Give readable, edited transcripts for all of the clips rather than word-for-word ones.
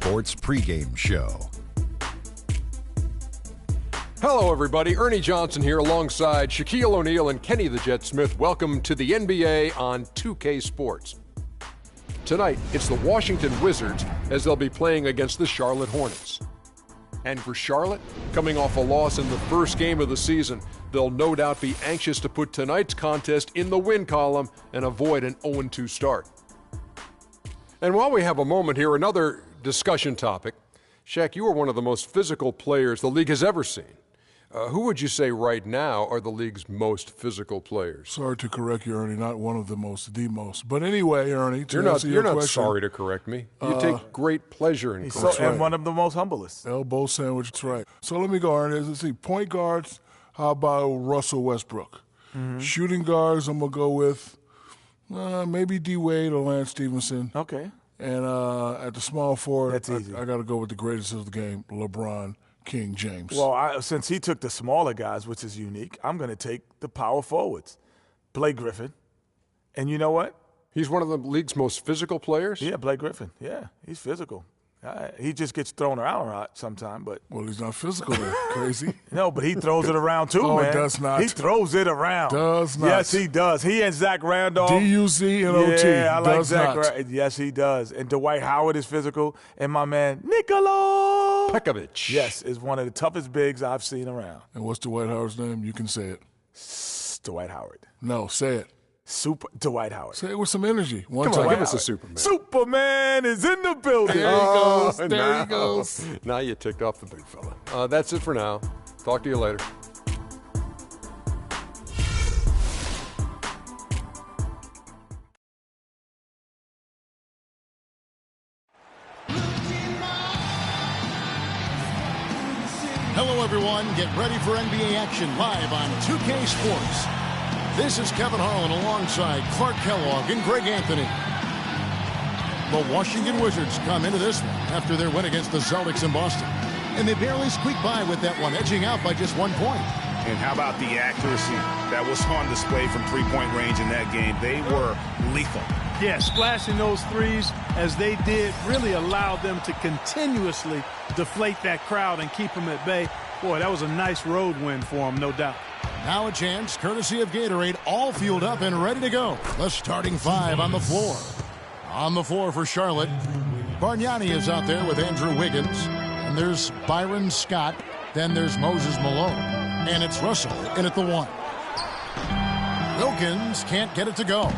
Sports pregame show. Hello, everybody. Ernie Johnson here alongside Shaquille O'Neal and Kenny the Jet Smith. Welcome to the NBA on 2K Sports. Tonight, it's the Washington Wizards as they'll be playing against the Charlotte Hornets. And for Charlotte, coming off a loss in the first game of the season, they'll no doubt be anxious to put tonight's contest in the win column and avoid an 0-2 start. And while we have a moment here, another discussion topic. Shaq, you are one of the most physical players the league has ever seen. Who would you say right now are the league's most physical players? Sorry to correct you, Ernie. Not one of the most. But anyway, Ernie, you're not sorry to correct me. You take great pleasure in correcting. And one of the most humblest. Elbow sandwich, that's right. So let me go, Ernie. Let's see. Point guards, how about Russell Westbrook? Mm-hmm. Shooting guards, I'm going to go with maybe D. Wade or Lance Stevenson. Okay. And at the small forward, that's easy. I got to go with the greatest of the game, LeBron King James. Well, since he took the smaller guys, which is unique, I'm going to take the power forwards. Blake Griffin. And you know what? He's one of the league's most physical players? Yeah, Blake Griffin. Yeah, he's physical. He just gets thrown around a lot sometimes, but well, he's not physical. Then. Crazy. No, but he throws it around too, man. Does not. He throws it around. Does not. Yes, he does. He and Zach Randolph. D-U-Z-N-O-T. Yeah, I like does Zach. not. Yes, he does. And Dwight Howard is physical, and my man Nikola Pekovic. Yes, is one of the toughest bigs I've seen around. And what's Dwight Howard's name? You can say it. Dwight Howard. No, say it. Super Dwight Howard. Say it with some energy. Come on, give us a Superman. Superman is in the building. There he goes. There he goes. Now you ticked off the big fella. That's it for now. Talk to you later. Hello, everyone. Get ready for NBA action live on 2K Sports. This is Kevin Harlan alongside Clark Kellogg and Greg Anthony. The Washington Wizards come into this one after their win against the Celtics in Boston. And they barely squeaked by with that one, edging out by just 1 point. And how about the accuracy that was on display from three-point range in that game? They were lethal. Yeah, splashing those threes as they did really allowed them to continuously deflate that crowd and keep them at bay. Boy, that was a nice road win for them, no doubt. Now a chance, courtesy of Gatorade, all fueled up and ready to go. The starting five on the floor. On the floor for Charlotte, Bargnani is out there with Andrew Wiggins. And there's Byron Scott. Then there's Moses Malone. And it's Russell in at the one. Wilkins can't get it to go.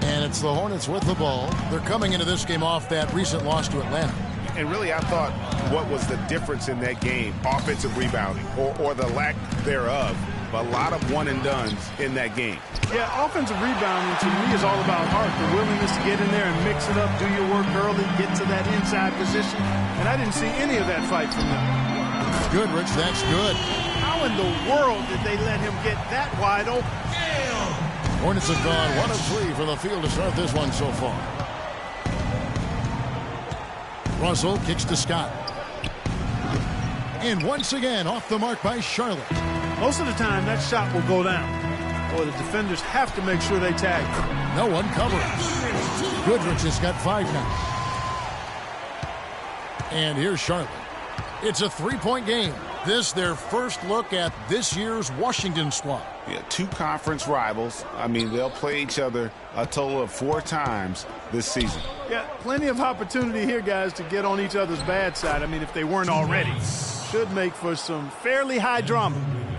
And it's the Hornets with the ball. They're coming into this game off that recent loss to Atlanta. And really, I thought what was the difference in that game, offensive rebounding or the lack thereof, a lot of one-and-dones in that game. Yeah, offensive rebounding to me is all about heart, the willingness to get in there and mix it up, do your work early, get to that inside position. And I didn't see any of that fight from them. Goodrich, that's good. How in the world did they let him get that wide open? Hornets have gone 1 of 3 from the field to start this one so far. Russell kicks to Scott. And once again, off the mark by Charlotte. Most of the time, that shot will go down. Or the defenders have to make sure they tag. No one covers. Goodrich has got 5 now. And here's Charlotte. It's a 3-point game. This their first look at this year's Washington squad. Yeah, 2 conference rivals. I mean, they'll play each other a total of 4 times this season. Yeah, plenty of opportunity here, guys, to get on each other's bad side. I mean, if they weren't already. Should make for some fairly high drama.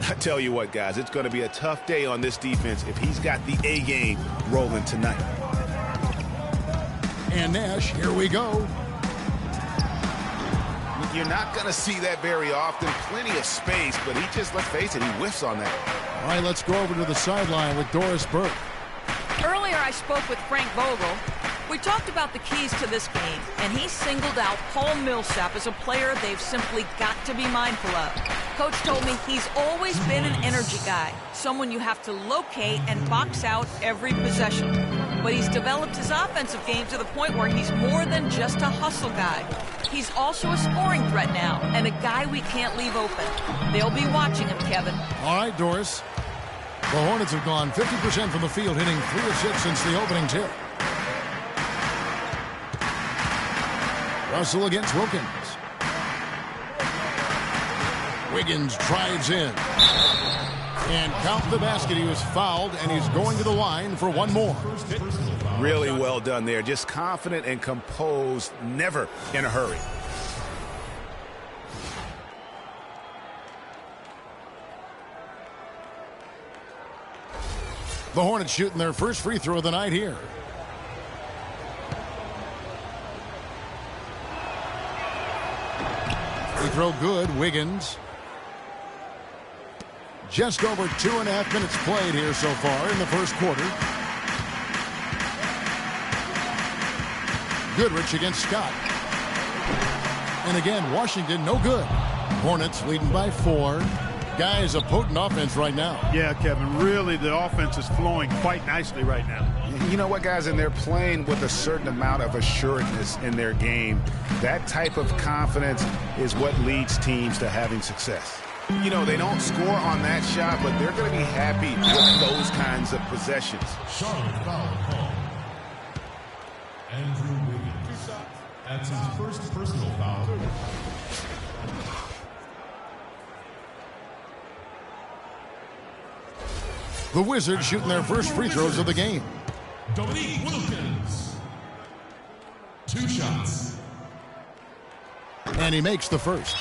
I tell you what, guys, it's going to be a tough day on this defense if he's got the A game rolling tonight. And Nash, here we go. You're not going to see that very often. Plenty of space, but he just, let's face it, he whiffs on that. All right, let's go over to the sideline with Doris Burke. Earlier, I spoke with Frank Vogel. We talked about the keys to this game, and he singled out Paul Millsap as a player they've simply got to be mindful of. Coach told me he's always been an energy guy, someone you have to locate and box out every possession. But he's developed his offensive game to the point where he's more than just a hustle guy. He's also a scoring threat now, and a guy we can't leave open. They'll be watching him, Kevin. All right, Doris. The Hornets have gone 50% from the field, hitting 3 of 6 since the opening tip. Russell against Wilkins. Wiggins drives in. And count the basket. He was fouled, and he's going to the line for one more. Really well done there. Just confident and composed, never in a hurry. The Hornets shooting their first free throw of the night here. Free throw good, Wiggins. Just over 2.5 minutes played here so far in the first quarter. Goodrich against Scott. And again, Washington no good. Hornets leading by 4. Guys, a potent offense right now. Yeah, Kevin, really the offense is flowing quite nicely right now. You know what, guys, and they're playing with a certain amount of assuredness in their game. That type of confidence is what leads teams to having success. You know, they don't score on that shot, but they're going to be happy with those kinds of possessions. Charlotte foul call. Andrew Wiggins. That's his first personal foul. The Wizards shooting their first free throws of the game. Dominique Wilkins. 2 shots. And he makes the first.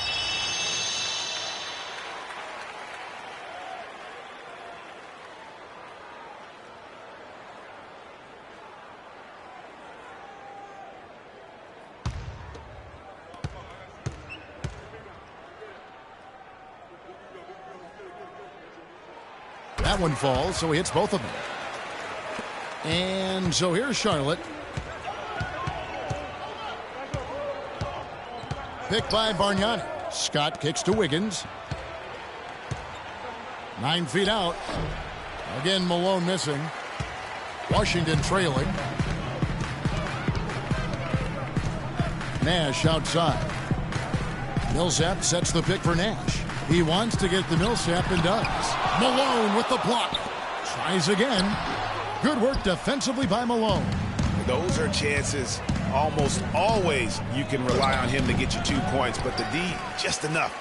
That one falls, so he hits both of them. And so here's Charlotte. Picked by Bargnani. Scott kicks to Wiggins. 9 feet out. Again, Malone missing. Washington trailing. Nash outside. Millsap sets the pick for Nash. He wants to get the Millsap and does. Malone with the block. Tries again. Good work defensively by Malone. Those are chances almost always you can rely on him to get you 2 points, but the D just enough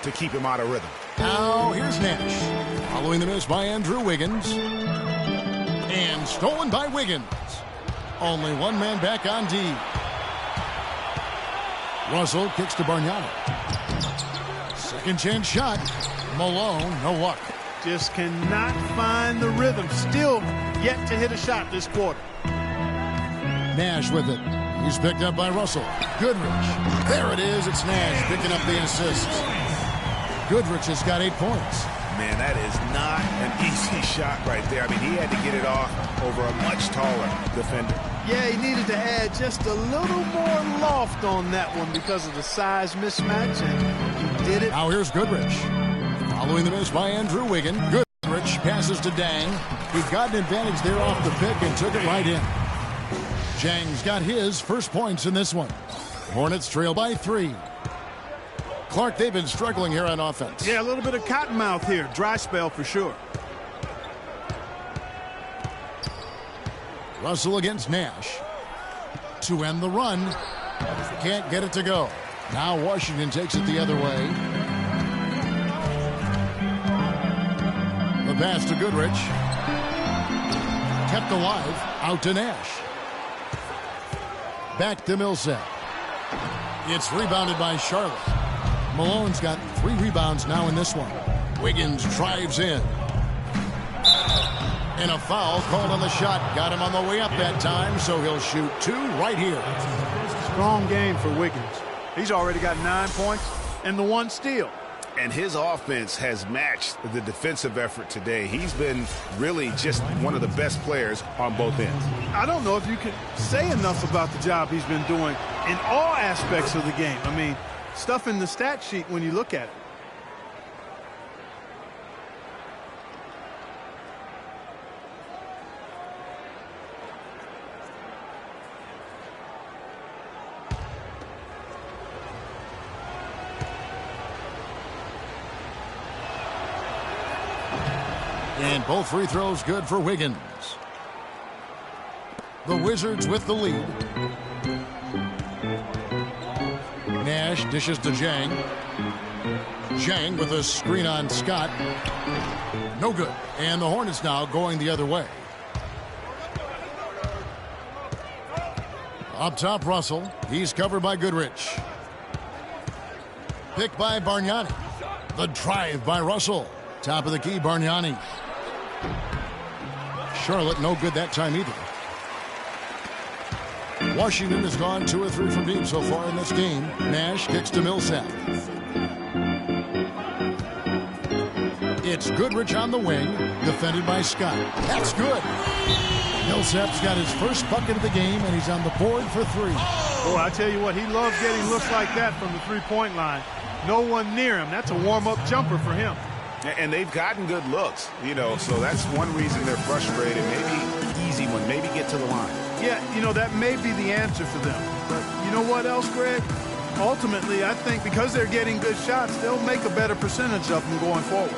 to keep him out of rhythm. Now here's Nash. Following the miss by Andrew Wiggins. And stolen by Wiggins. Only one man back on D. Russell kicks to Bargnani. Second chance shot. Malone, no luck. Just cannot find the rhythm. Still yet to hit a shot this quarter. Nash with it. He's picked up by Russell. Goodrich. There it is. It's Nash picking up the assist. Goodrich has got 8 points. Man, that is not an easy shot right there. I mean, he had to get it off over a much taller defender. Yeah, he needed to add just a little more loft on that one because of the size mismatch, and he did it. Now here's Goodrich. Following the miss by Andrew Wiggins. Goodrich passes to Dang. He got an advantage there off the pick and took it right in. Jang's got his first points in this one. Hornets trail by 3. Clark, they've been struggling here on offense. Yeah, a little bit of cottonmouth here. Dry spell for sure. Russell against Nash. To end the run. Can't get it to go. Now Washington takes it the other way. The pass to Goodrich. Kept alive. Out to Nash. Back to Millsap. It's rebounded by Charlotte. Malone's got 3 rebounds now in this one. Wiggins drives in. And a foul called on the shot. Got him on the way up that time, so he'll shoot 2 right here. Strong game for Wiggins. He's already got 9 points and the 1 steal. And his offense has matched the defensive effort today. He's been really just one of the best players on both ends. I don't know if you can say enough about the job he's been doing in all aspects of the game. I mean, stuff in the stat sheet when you look at it. And both free throws good for Wiggins. The Wizards with the lead. Nash dishes to Zhang. Zhang with a screen on Scott. No good. And the Hornets now going the other way. Up top, Russell. He's covered by Goodrich. Picked by Bargnani. The drive by Russell. Top of the key, Bargnani. Charlotte no good that time either. Washington has gone 2 or 3 from deep so far in this game. Nash kicks to Millsap. It's Goodrich on the wing, defended by Scott. That's good. Millsap's got his first bucket of the game, and he's on the board for 3. Boy, I tell you what, he loves getting looks like that from the three-point line. No one near him. That's a warm-up jumper for him. And they've gotten good looks, so that's one reason they're frustrated. Maybe easy one, maybe get to the line. Yeah, that may be the answer for them. But you know what else, Greg? Ultimately, I think because they're getting good shots, they'll make a better percentage of them going forward.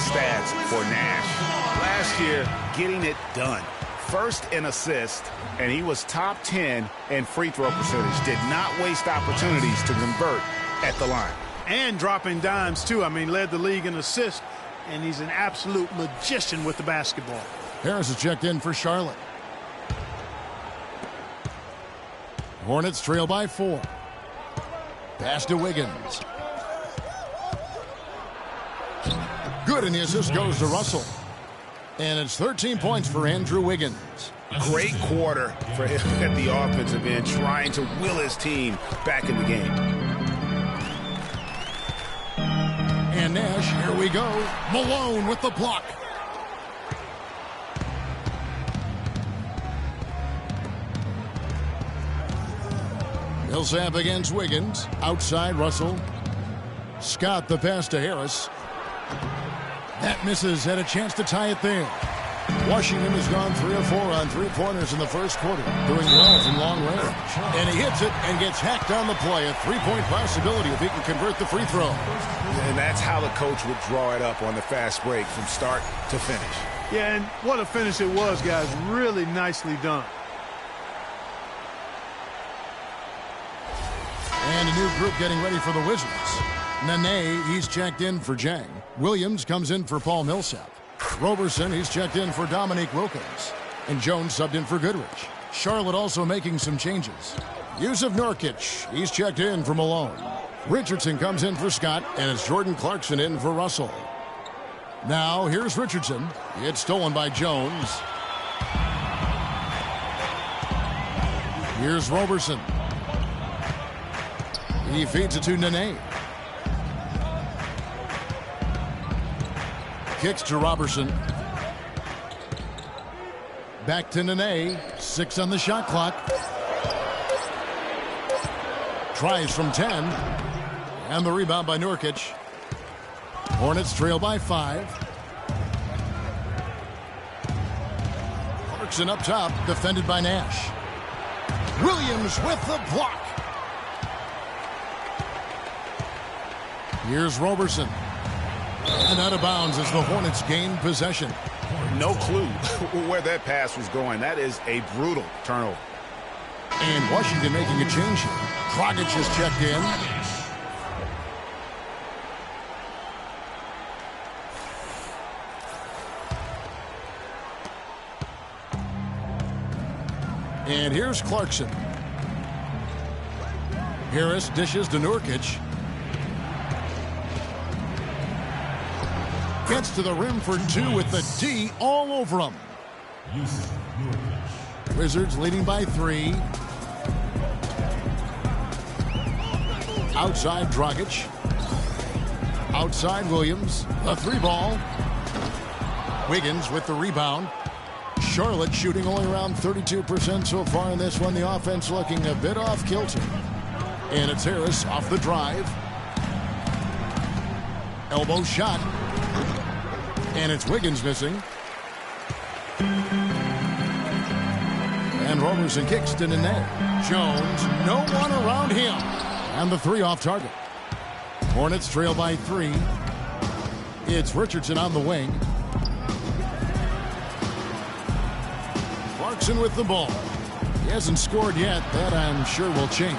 Stats for Nash. Last year, getting it done. First in assist, and he was top 10 in free throw percentage. Did not waste opportunities to convert at the line. And dropping dimes, too. I mean, led the league in assists, and he's an absolute magician with the basketball. Harris is checked in for Charlotte. Hornets trail by 4. Pass to Wiggins. Good, and the assist goes to Russell. And it's 13 points for Andrew Wiggins. Great quarter for him at the offensive end, trying to will his team back in the game. And Nash, here we go. Malone with the block. Millsap against Wiggins. Outside, Russell. Scott the pass to Harris. That misses, had a chance to tie it there. Washington has gone 3 or 4 on three-pointers in the first quarter, doing well from long range. And he hits it and gets hacked on the play. A 3-point possibility if he can convert the free throw. And that's how the coach would draw it up on the fast break from start to finish. Yeah, and what a finish it was, guys. Really nicely done. And a new group getting ready for the Wizards. Nene, he's checked in for Zhang. Williams comes in for Paul Millsap. Roberson, he's checked in for Dominique Wilkins. And Jones subbed in for Goodrich. Charlotte also making some changes. Yusuf Nurkic, he's checked in for Malone. Richardson comes in for Scott, and it's Jordan Clarkson in for Russell. Now, here's Richardson. It's stolen by Jones. Here's Roberson. He feeds it to Nene. Kicks to Robertson. Back to Nene. 6 on the shot clock. Tries from 10. And the rebound by Nurkic. Hornets trail by 5. Clarkson up top, defended by Nash. Williams with the block. Here's Roberson. And out of bounds as the Hornets gain possession. No clue where that pass was going. That is a brutal turnover. And Washington making a change here. Dragic is checked in. And here's Clarkson. Harris dishes to Nurkic. Gets to the rim for 2 with the D all over him. Wizards leading by 3. Outside Dragic. Outside Williams. A 3 ball. Wiggins with the rebound. Charlotte shooting only around 32% so far in this one. The offense looking a bit off kilter. And it's Harris off the drive. Elbow shot. And it's Wiggins missing. And Roberson kicks to Nene. Jones, no one around him. And the three off target. Hornets trail by 3. It's Richardson on the wing. Clarkson with the ball. He hasn't scored yet. That I'm sure will change.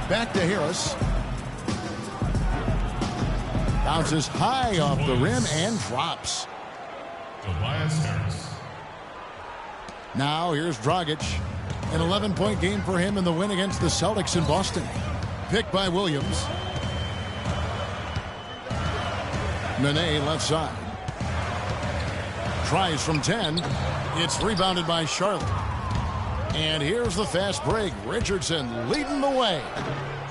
Back to Harris. Bounces high off the rim and drops. Tobias Harris. Now here's Dragic. An 11-point game for him in the win against the Celtics in Boston. Picked by Williams. Nene left side. Tries from 10. It's rebounded by Charlotte. And here's the fast break. Richardson leading the way.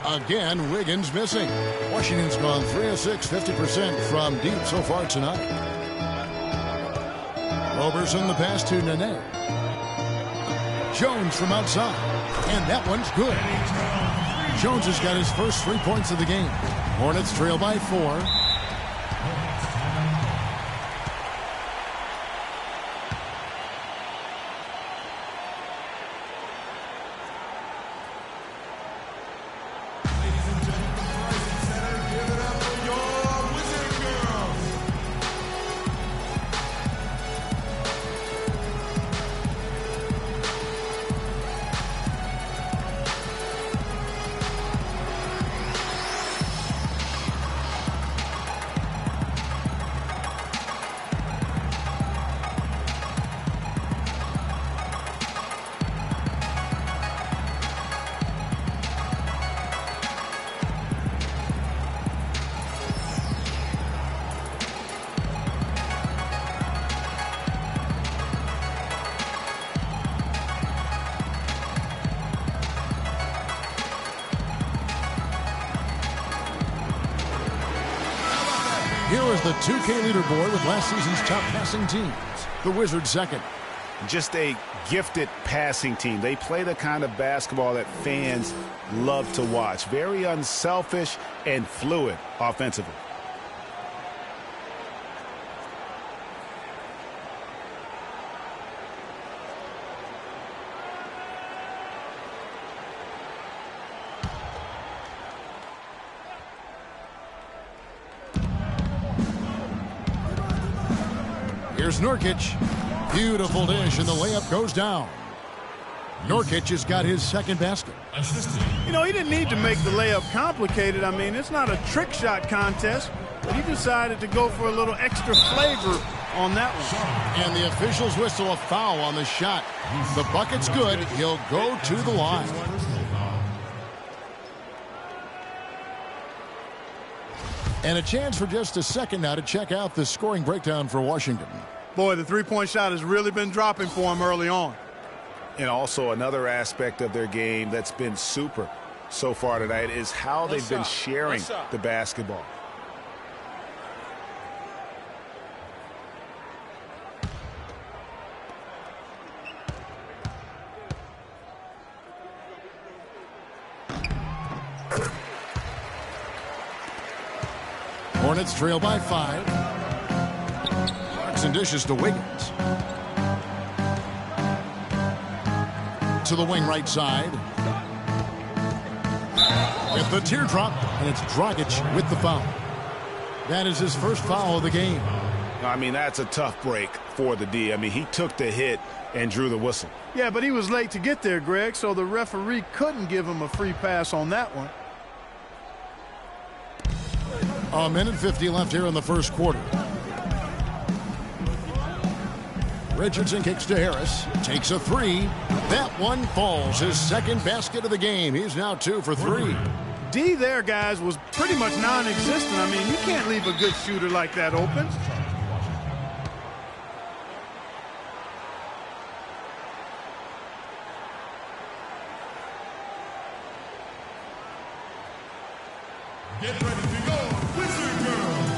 Again, Wiggins missing. Washington's gone 3 of 6, 50% from deep so far tonight. Roberson the pass to Nene. Jones from outside. And that one's good. Jones has got his first 3 points of the game. Hornets trail by 4. Here is the 2K leaderboard with last season's top passing teams. The Wizards second. Just a gifted passing team. They play the kind of basketball that fans love to watch. Very unselfish and fluid offensively. Here's Nurkic. Beautiful dish, and the layup goes down. Nurkic has got his second basket. You know, he didn't need to make the layup complicated. I mean, it's not a trick shot contest, but he decided to go for a little extra flavor on that one. And the officials whistle a foul on the shot. The bucket's good. He'll go to the line. And a chance for just a second now to check out the scoring breakdown for Washington. Boy, the three-point shot has really been dropping for him early on. And also another aspect of their game that's been super so far tonight is how they've been sharing the basketball. Hornets trail by 5. Clarkson dishes to Wiggins. To the wing right side. With the teardrop, and it's Dragic with the foul. That is his first foul of the game. I mean, that's a tough break for the D. I mean, he took the hit and drew the whistle. Yeah, but he was late to get there, Greg, so the referee couldn't give him a free pass on that one. A minute 50 left here in the first quarter. Richardson kicks to Harris. Takes a 3. That one falls. His second basket of the game. He's now 2 for 3. D there, guys, was pretty much non-existent. I mean, you can't leave a good shooter like that open. Get ready to go, Wizard Girls!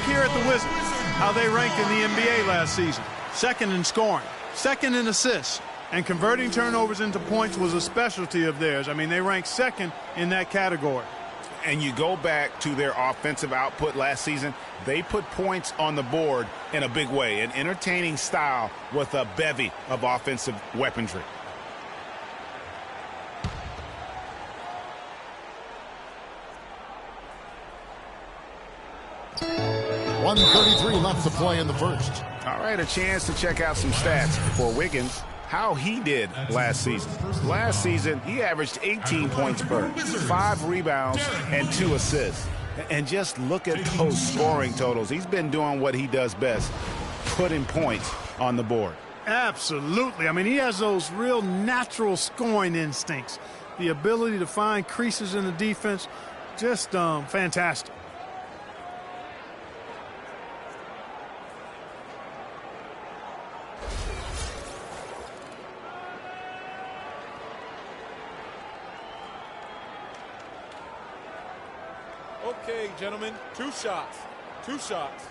here at the Wizards how they ranked in the NBA last season. Second in scoring, second in assists, and converting turnovers into points was a specialty of theirs. I mean, they ranked second in that category. And you go back to their offensive output last season, they put points on the board in a big way, an entertaining style with a bevy of offensive weaponry. .133 left to play in the first. All right, a chance to check out some stats for Wiggins, how he did last season. Last season, he averaged 18 points per, 5 rebounds, and 2 assists. And just look at those scoring totals. He's been doing what he does best, putting points on the board. Absolutely. I mean, he has those real natural scoring instincts. The ability to find creases in the defense, just fantastic. Okay, gentlemen, 2 shots. 2 shots.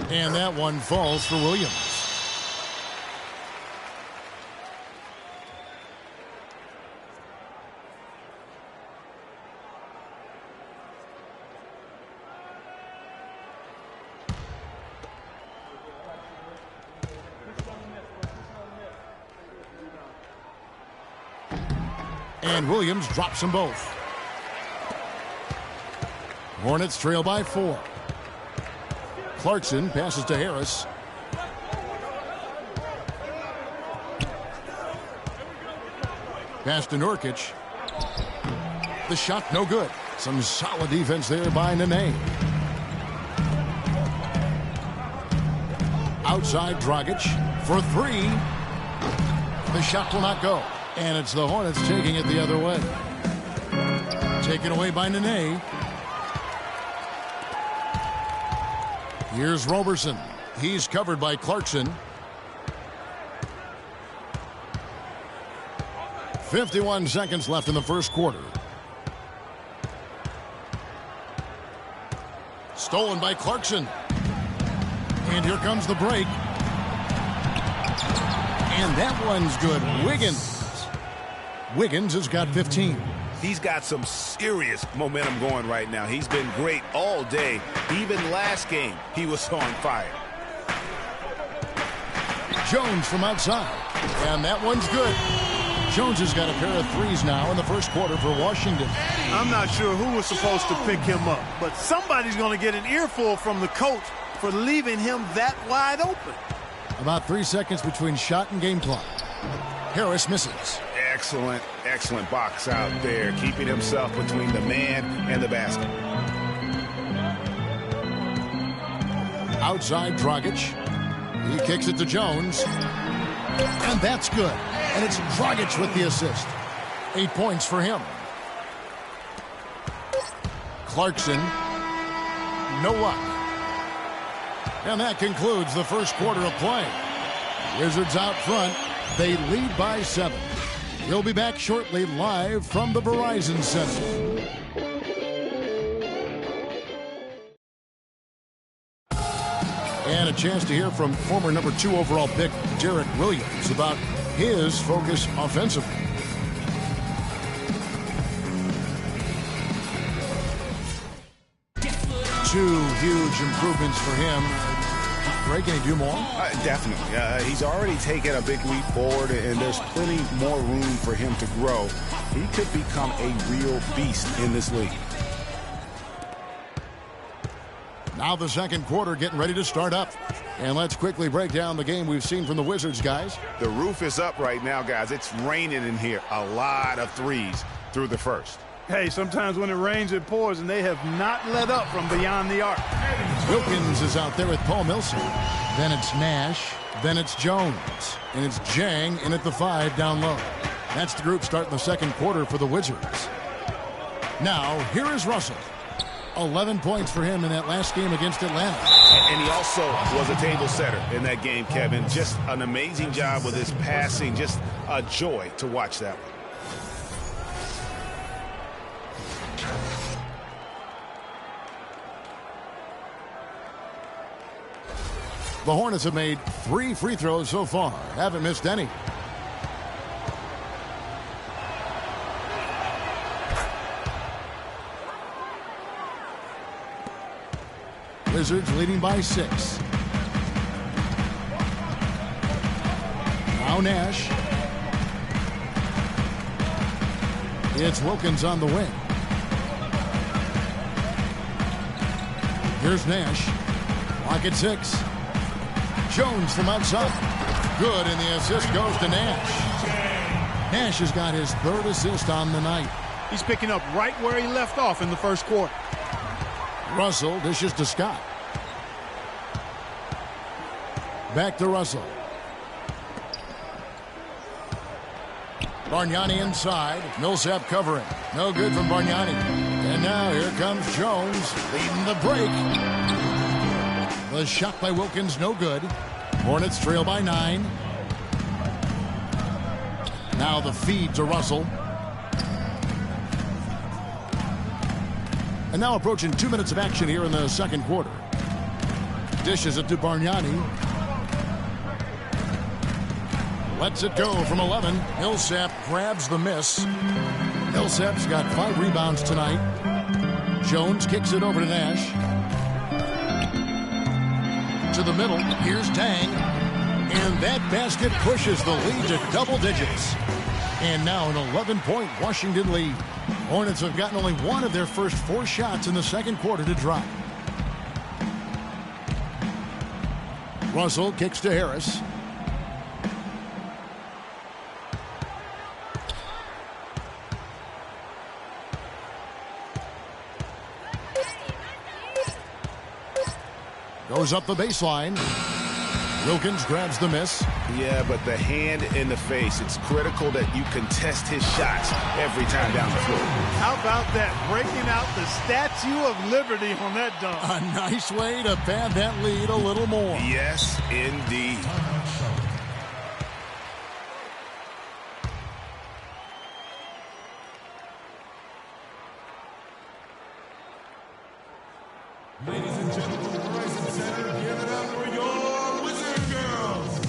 And that one falls for Williams. And Williams drops them both. Hornets trail by 4. Clarkson passes to Harris. Pass to Nurkic. The shot no good. Some solid defense there by Nene. Outside Dragic for 3. The shot will not go. And it's the Hornets taking it the other way. Taken away by Nene. Here's Roberson. He's covered by Clarkson. 51 seconds left in the first quarter. Stolen by Clarkson. And here comes the break. And that one's good. Wiggins has got 15. He's got some serious momentum going right now. He's been great all day. Even last game, he was on fire. Jones from outside. And that one's good. Jones has got a pair of threes now in the first quarter for Washington. I'm not sure who was supposed to pick him up, but somebody's going to get an earful from the coach for leaving him that wide open. About 3 seconds between shot and game clock. Harris misses. Excellent box out there, keeping himself between the man and the basket. Outside Dragic. He kicks it to Jones. And that's good. And it's Dragic with the assist. 8 points for him. Clarkson. No luck. And that concludes the first quarter of play. Wizards out front. They lead by 7. We'll be back shortly live from the Verizon Center. And a chance to hear from former number 2 overall pick Derek Williams about his focus offensively. Two huge improvements for him. Greg, can he do more? Definitely. He's already taken a big leap forward, and there's plenty more room for him to grow. He could become a real beast in this league. Now the second quarter getting ready to start up. And let's quickly break down the game we've seen from the Wizards, guys. The roof is up right now, guys. It's raining in here. A lot of threes through the first. Hey, sometimes when it rains, it pours, and they have not let up from beyond the arc. Wilkins is out there with Paul Millsap. Then it's Nash. Then it's Jones. And it's Jang in at the 5 down low. That's the group starting the second quarter for the Wizards. Now, here is Russell. 11 points for him in that last game against Atlanta. And he also was a table setter in that game, Kevin. Just an amazing job with his passing. Just a joy to watch that one. The Hornets have made 3 free throws so far. Haven't missed any. Wizards leading by 6. Now Nash. It's Wilkins on the wing. Here's Nash. Lock at 6. Jones from outside. Good, and the assist goes to Nash. Nash has got his 3rd assist on the night. He's picking up right where he left off in the first quarter. Russell dishes to Scott. Back to Russell. Bargnani inside. Millsap covering. No good from Bargnani. And now here comes Jones leading the break. The shot by Wilkins, no good. Hornets trail by 9. Now the feed to Russell. And now approaching 2 minutes of action here in the second quarter. Dishes it to Bargnani. Lets it go from 11. Millsap grabs the miss. Millsap's got 5 rebounds tonight. Jones kicks it over to Nash. To the middle. Here's Tang. And that basket pushes the lead to double digits. And now an 11-point Washington lead. Hornets have gotten only 1 of their first 4 shots in the second quarter to drop. Russell kicks to Harris. Goes up the baseline. Wilkins grabs the miss. Yeah, but the hand in the face, it's critical that you contest his shots every time down the floor. How about that? Breaking out the Statue of Liberty on that dunk. A nice way to pad that lead a little more. Yes, indeed. Ladies and gentlemen, from Verizon Center, give it up for your Wizard Girls.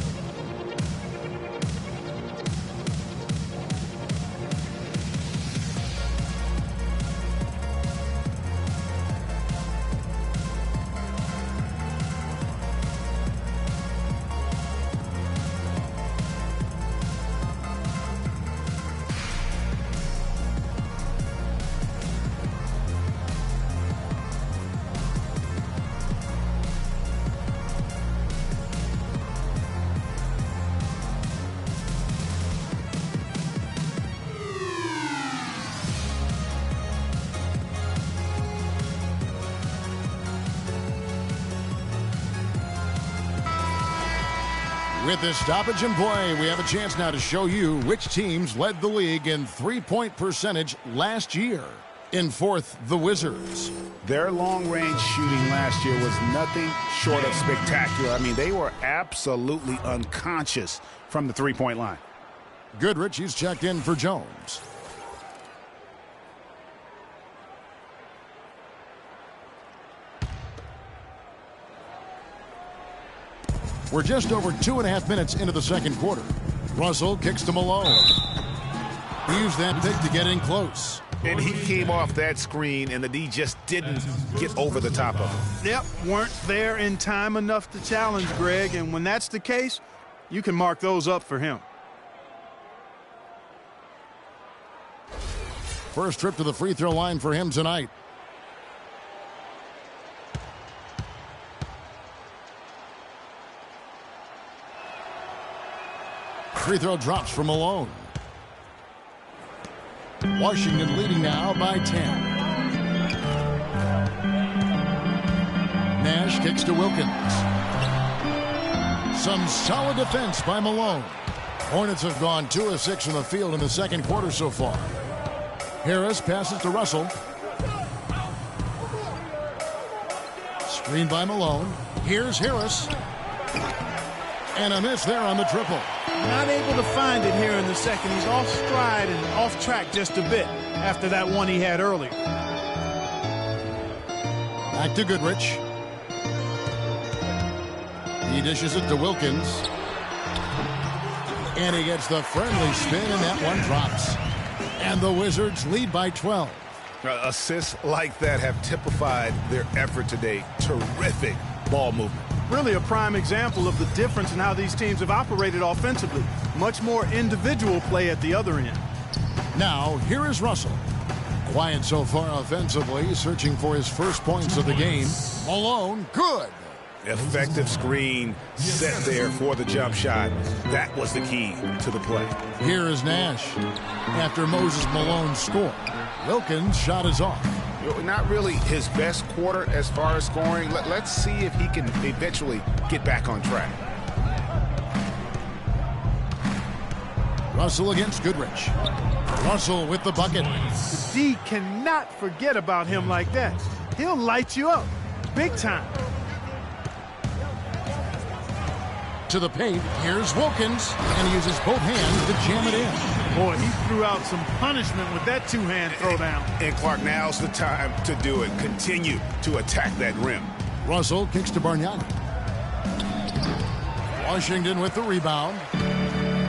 With this stoppage in play, we have a chance now to show you which teams led the league in three-point percentage last year. In 4th, the Wizards. Their long-range shooting last year was nothing short of spectacular. I mean, they were absolutely unconscious from the three-point line. Goodrich, he's checked in for Jones. We're just over 2.5 minutes into the second quarter. Russell kicks to Malone. He used that pick to get in close. And he came off that screen, and the D just didn't get over the top of him. Yep, weren't there in time enough to challenge Greg, and when that's the case, you can mark those up for him. First trip to the free throw line for him tonight. Free throw drops from Malone. Washington leading now by 10. Nash kicks to Wilkins. Some solid defense by Malone. Hornets have gone 2 of 6 from the field in the second quarter so far. Harris passes to Russell. Screen by Malone. Here's Harris. And a miss there on the triple. Not able to find it here in the second. He's off stride and off track just a bit after that one he had earlier. Back to Goodrich. He dishes it to Wilkins. And he gets the friendly spin, and that one drops. And the Wizards lead by 12. Assists like that have typified their effort today. Terrific ball movement. Really a prime example of the difference in how these teams have operated offensively. Much more individual play at the other end. Now, here is Russell. Quiet so far offensively, searching for his first points of the game. Malone, good. Effective screen set there for the jump shot. That was the key to the play. Here is Nash. After Moses Malone scored, Wilkins' shot is off. Not really his best quarter as far as scoring. Let's see if he can eventually get back on track. Russell against Goodrich. Russell with the bucket. The D cannot forget about him like that. He'll light you up big time. To the paint, here's Wilkins, and he uses both hands to jam it in. Boy, he threw out some punishment with that two-hand throwdown. And Clark, now's the time to do it. Continue to attack that rim. Russell kicks to Bargnani. Washington with the rebound.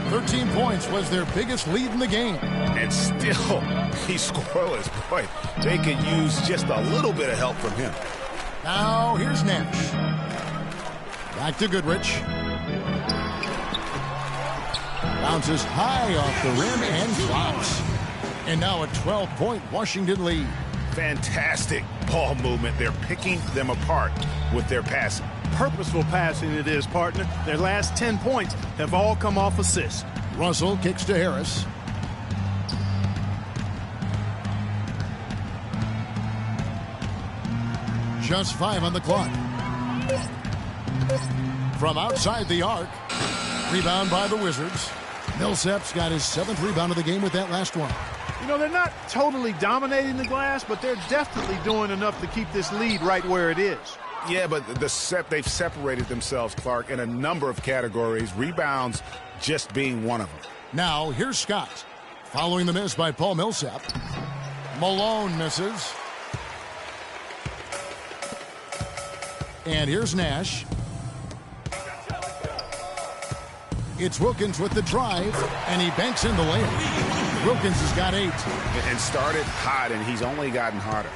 13 points was their biggest lead in the game. And still, he's scoreless. Boy, they could use just a little bit of help from him. Now, here's Nash. Back to Goodrich. Bounces high off the rim and drops. And now a 12-point Washington lead. Fantastic ball movement. They're picking them apart with their passing. Purposeful passing it is, partner. Their last 10 points have all come off assists. Russell kicks to Harris. Just 5 on the clock. From outside the arc. Rebound by the Wizards. Millsap's got his 7th rebound of the game with that last one. You know, they're not totally dominating the glass, but they're definitely doing enough to keep this lead right where it is. Yeah, but they've separated themselves, Clark, in a number of categories, rebounds just being one of them. Now, here's Scott. Following the miss by Paul Millsap. Malone misses. And here's Nash. It's Wilkins with the drive, and he banks in the layup. Wilkins has got 8. And started hot, and he's only gotten hotter.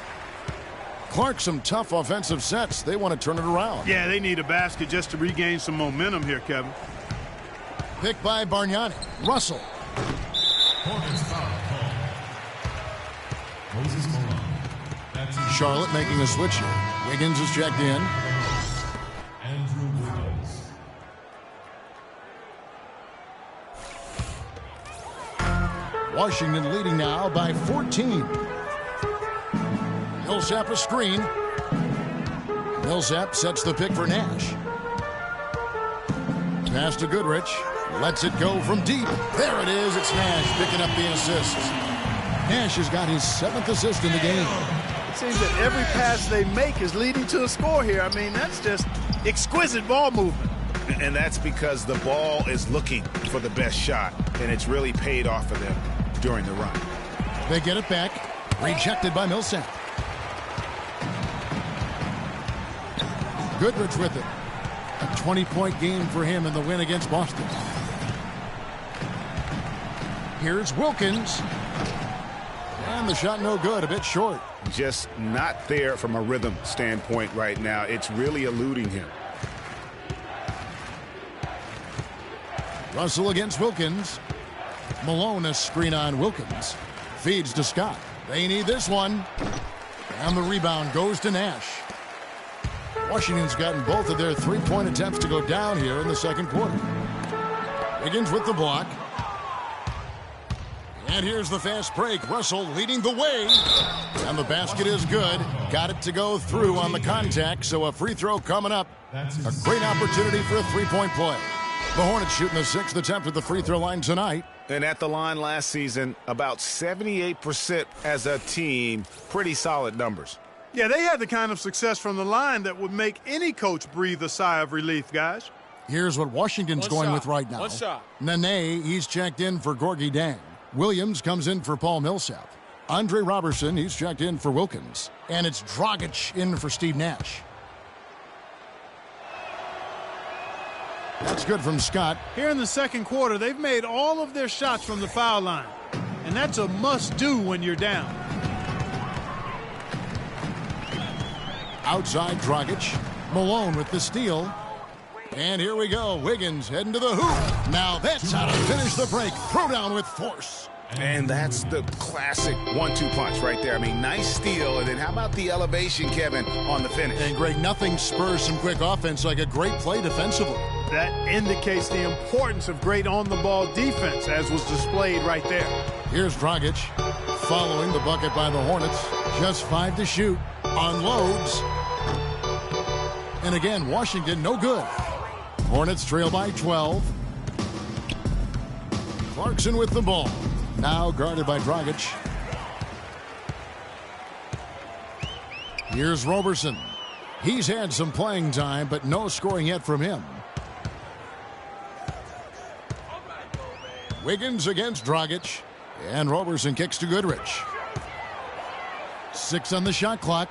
Clark, some tough offensive sets. They want to turn it around. Yeah, they need a basket just to regain some momentum here, Kevin. Picked by Bargnani. Russell. Charlotte making a switch here. Wiggins is checked in. Washington leading now by 14. Millsap a screen. Millsap sets the pick for Nash. Pass to Goodrich. Lets it go from deep. There it is. It's Nash picking up the assist. Nash has got his 7th assist in the game. It seems that every pass they make is leading to a score here. I mean, that's just exquisite ball movement. And that's because the ball is looking for the best shot, and it's really paid off for them during the run. They get it back. Rejected by Millsap. Goodrich with it. A 20-point game for him in the win against Boston. Here's Wilkins. And the shot no good, a bit short. Just not there from a rhythm standpoint right now. It's really eluding him. Russell against Wilkins. Malone a screen on Wilkins. Feeds to Scott. They need this one. And the rebound goes to Nash. Washington's gotten both of their three-point attempts to go down here in the second quarter. Wiggins with the block. And here's the fast break. Russell leading the way. And the basket is good. Got it to go through on the contact, so a free throw coming up. A great opportunity for a three-point play. The Hornets shooting the 6th attempt at the free throw line tonight. And at the line last season, about 78% as a team. Pretty solid numbers. Yeah, they had the kind of success from the line that would make any coach breathe a sigh of relief, guys. Here's what Washington's going with right now. One shot. Nene, he's checked in for Gorgui Dieng. Williams comes in for Paul Millsap. Andre Robertson, he's checked in for Wilkins. And it's Dragic in for Steve Nash. That's good from Scott. Here in the second quarter, they've made all of their shots from the foul line. And that's a must-do when you're down. Outside Dragic. Malone with the steal. And here we go. Wiggins heading to the hoop. Now that's how to finish the break. Throw down with force. And that's the classic 1-2 punch right there. I mean, nice steal. And then how about the elevation, Kevin, on the finish? And Greg, nothing spurs some quick offense like a great play defensively. That indicates the importance of great on-the-ball defense, as was displayed right there. Here's Dragic following the bucket by the Hornets. Just 5 to shoot. Unloads. And again, Washington no good. Hornets trail by 12. Clarkson with the ball. Now guarded by Dragic. Here's Roberson. He's had some playing time, but no scoring yet from him. Wiggins against Dragic. And Roberson kicks to Goodrich. 6 on the shot clock.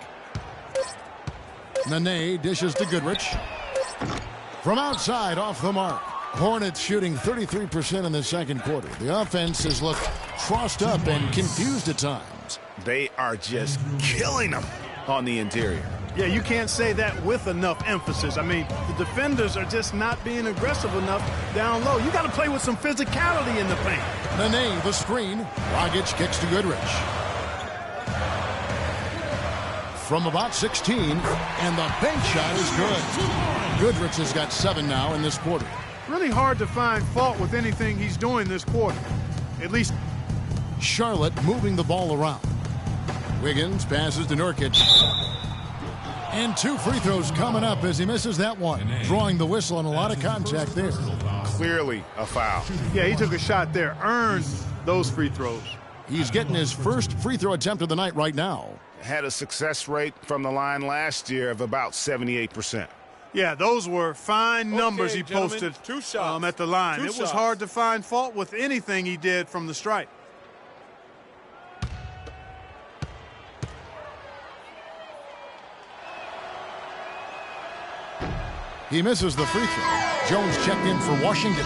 Nene dishes to Goodrich. From outside, off the mark. Hornets shooting 33% in the second quarter. The offense has looked crossed up and confused at times. They are just killing them on the interior. Yeah, you can't say that with enough emphasis. I mean, the defenders are just not being aggressive enough down low. You got to play with some physicality in the paint. Nene, the screen. Dragic kicks to Goodrich. From about 16, and the bank shot is good. Goodrich has got 7 now in this quarter. Really hard to find fault with anything he's doing this quarter. At least Charlotte moving the ball around. Wiggins passes to Nurkic. And 2 free throws coming up as he misses that one. Drawing the whistle on a lot of contact there. Clearly a foul. Yeah, he took a shot there. Earned those free throws. He's getting his first free throw attempt of the night right now. Had a success rate from the line last year of about 78%. Yeah, those were fine numbers he posted at the line. It was hard to find fault with anything he did from the stripe. He misses the free throw. Jones checked in for Washington.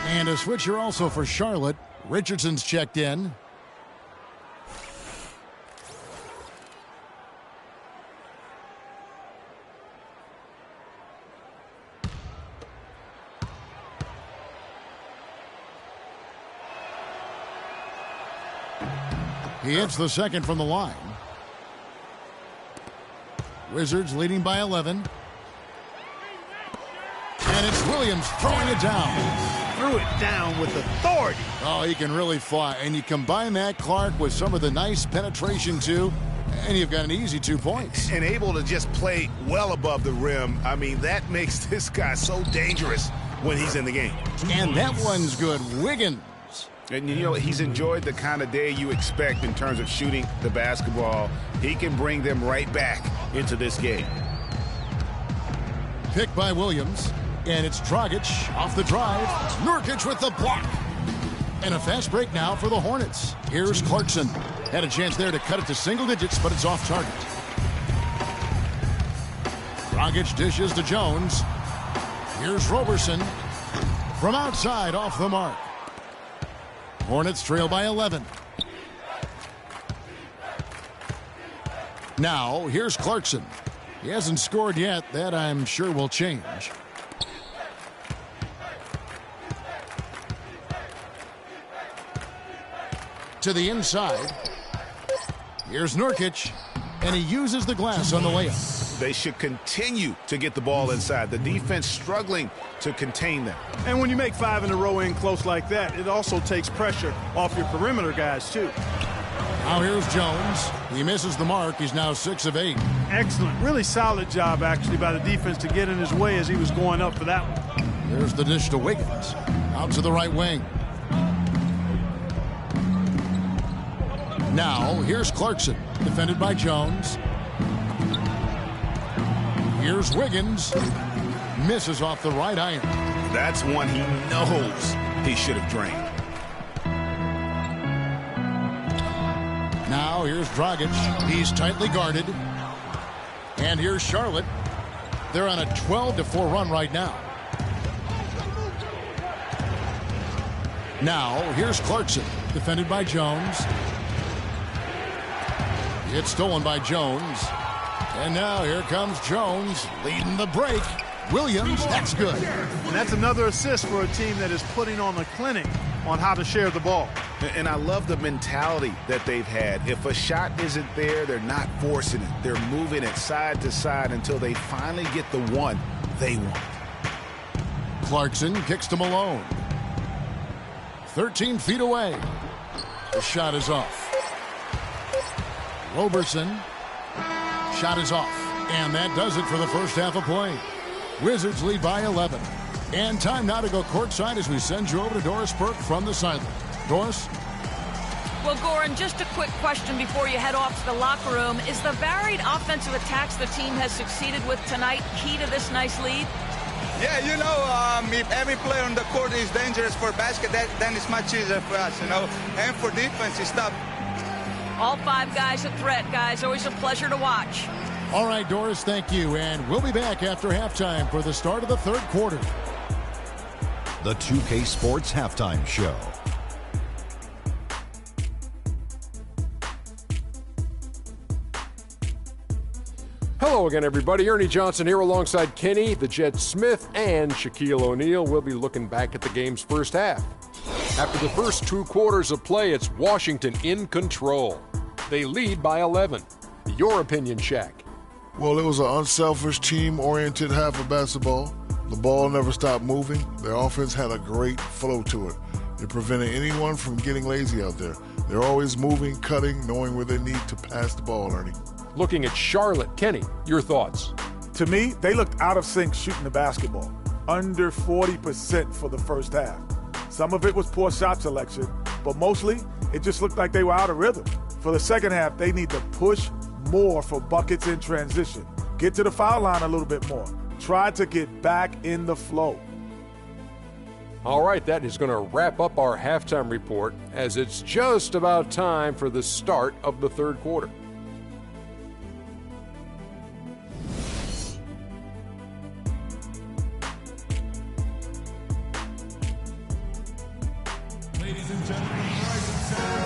And a switcher also for Charlotte. Richardson's checked in. He hits the second from the line. Wizards leading by 11. And it's Williams throwing it down. Threw it down with authority. Oh, he can really fly. And you combine that, Clark, with some of the nice penetration, too, and you've got an easy 2 points. And able to just play well above the rim. I mean, that makes this guy so dangerous when he's in the game. And that one's good. Wiggins. And, you know, he's enjoyed the kind of day you expect in terms of shooting the basketball. He can bring them right back into this game. Picked by Williams. And it's Dragic off the drive. Nurkic with the block. And a fast break now for the Hornets. Here's Clarkson. Had a chance there to cut it to single digits, but it's off target. Dragic dishes to Jones. Here's Roberson. From outside, off the mark. Hornets trail by 11. Now, here's Clarkson. He hasn't scored yet. That, I'm sure, will change. To the inside. Here's Nurkic. And he uses the glass on the layup. They should continue to get the ball inside. The defense struggling to contain them. And when you make 5 in a row in close like that, it also takes pressure off your perimeter guys, too. Now here's Jones. He misses the mark. He's now 6 of 8. Excellent. Really solid job, actually, by the defense to get in his way as he was going up for that one. There's the dish to Wiggins. Out to the right wing. Now, here's Clarkson. Defended by Jones. Here's Wiggins. Misses off the right iron. That's one he knows he should have drained. Now here's Dragic. He's tightly guarded. And here's Charlotte. They're on a 12-4 run right now. Now here's Clarkson. Defended by Jones. It's stolen by Jones. And now here comes Jones leading the break. Williams, that's good. And that's another assist for a team that is putting on a clinic on how to share the ball. And I love the mentality that they've had. If a shot isn't there, they're not forcing it. They're moving it side to side until they finally get the one they want. Clarkson kicks to Malone. 13 feet away. The shot is off. Roberson. Shot is off. And that does it for the first half of play. Wizards lead by 11. And time now to go courtside as we send you over to Doris Burke from the sideline. Doris? Well, Goran, just a quick question before you head off to the locker room. Is the varied offensive attacks the team has succeeded with tonight key to this nice lead? Yeah, you know, if every player on the court is dangerous for basket, then it's much easier for us, you know. And for defense, it's tough. All five guys a threat, guys. Always a pleasure to watch. All right, Doris, thank you. And we'll be back after halftime for the start of the third quarter. The 2K Sports Halftime Show. Hello again, everybody. Ernie Johnson here alongside Kenny, the Jet Smith, and Shaquille O'Neal. We'll be looking back at the game's first half. After the first 2 quarters of play, it's Washington in control. They lead by 11. Your opinion, Shaq? Well, it was an unselfish, team-oriented half of basketball. The ball never stopped moving. Their offense had a great flow to it. It prevented anyone from getting lazy out there. They're always moving, cutting, knowing where they need to pass the ball, Ernie. Looking at Charlotte, Kenny, your thoughts? To me, they looked out of sync shooting the basketball. Under 40% for the first half. Some of it was poor shot selection, but mostly it just looked like they were out of rhythm. For the second half, they need to push more for buckets in transition. Get to the foul line a little bit more. Try to get back in the flow. All right, that is going to wrap up our halftime report as it's just about time for the start of the third quarter.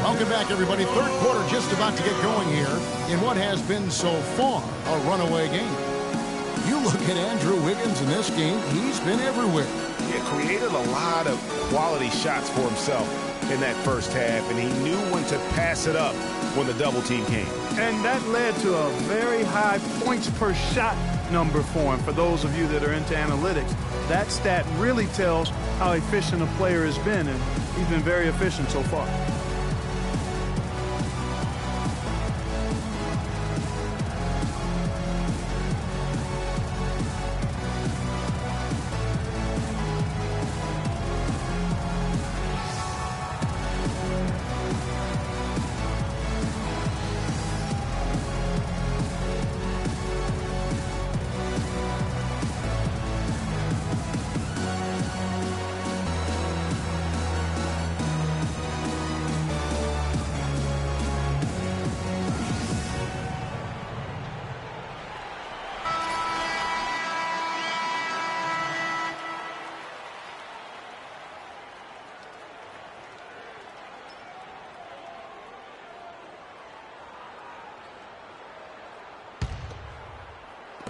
Welcome back, everybody. Third quarter just about to get going here in what has been so far a runaway game. You look at Andrew Wiggins in this game, he's been everywhere. He created a lot of quality shots for himself in that first half, and he knew when to pass it up when the double team came. And that led to a very high points per shot number for him. For those of you that are into analytics, that stat really tells how efficient a player has been, and he's been very efficient so far.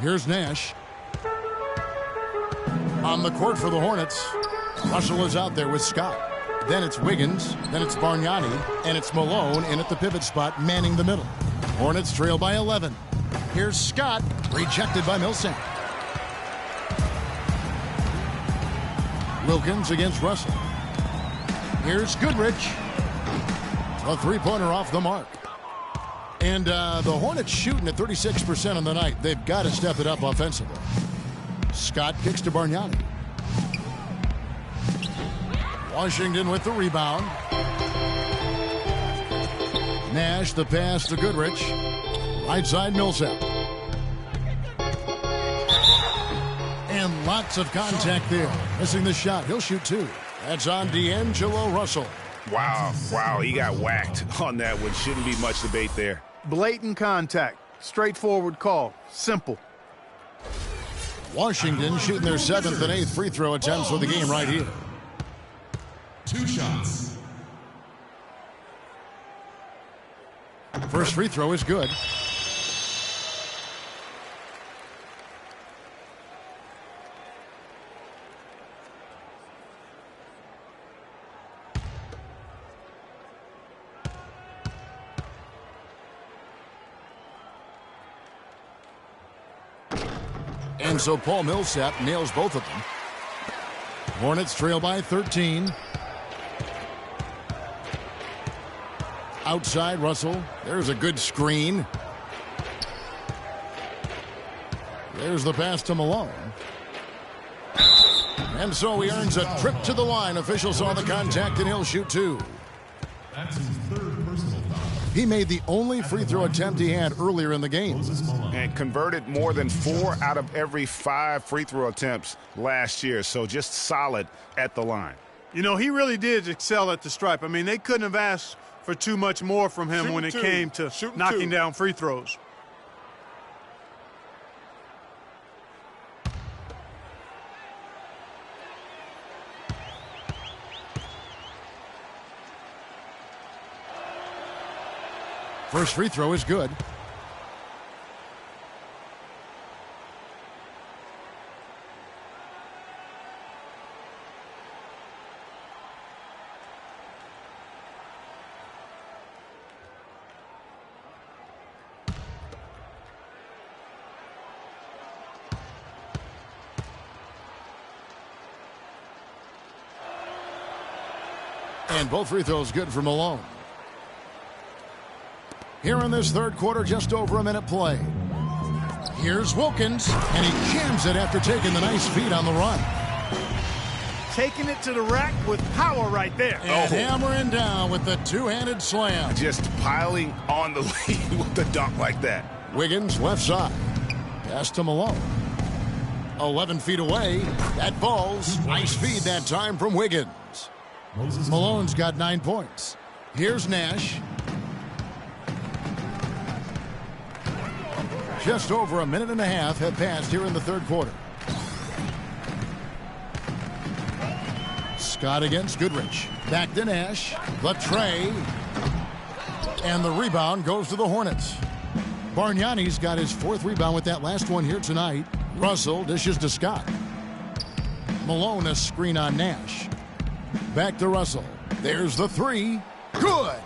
Here's Nash. On the court for the Hornets. Russell is out there with Scott. Then it's Wiggins. Then it's Bargnani. And it's Malone in at the pivot spot, manning the middle. Hornets trail by 11. Here's Scott. Rejected by Millsap. Wilkins against Russell. Here's Goodrich. A three-pointer off the mark. And the Hornets shooting at 36% on the night. They've got to step it up offensively. Scott kicks to Bargnani. Washington with the rebound. Nash the pass to Goodrich. Right side Millsap. Lots of contact there. Missing the shot. He'll shoot 2. That's on D'Angelo Russell. Wow, he got whacked on that one. Shouldn't be much debate there. Blatant contact. Straightforward call. Simple. Washington shooting their 7th and 8th free throw attempts for the game right here. 2 shots. First free throw is good. And so Paul Millsap nails both of them. Hornets trail by 13. Outside Russell. There's a good screen. There's the pass to Malone. And so he earns a trip to the line. Officials saw the contact and he'll shoot 2. That's his 3rd personal foul. He made the only free throw attempt he had earlier in the game. And converted more than 4 out of every 5 free throw attempts last year. So just solid at the line. You know, he really did excel at the stripe. I mean, they couldn't have asked for too much more from him when it came to knocking down free throws. First free throw is good. And both free throws good for Malone. Here in this 3rd quarter, just over a minute play. Here's Wilkins, and he jams it after taking the nice feed on the run. Taking it to the rack with power right there. And hammering down with the 2-handed slam. Just piling on the lead with the dunk like that. Wiggins left side. Pass to Malone. 11 feet away. That falls. Nice feed that time from Wiggins. Malone's got 9 points. Here's Nash. Just over a minute and a half have passed here in the 3rd quarter. Scott against Goodrich. Back to Nash. The tray. And the rebound goes to the Hornets. Bargnani's got his 4th rebound with that last one here tonight. Russell dishes to Scott. Malone a screen on Nash. Back to Russell. There's the 3. Good.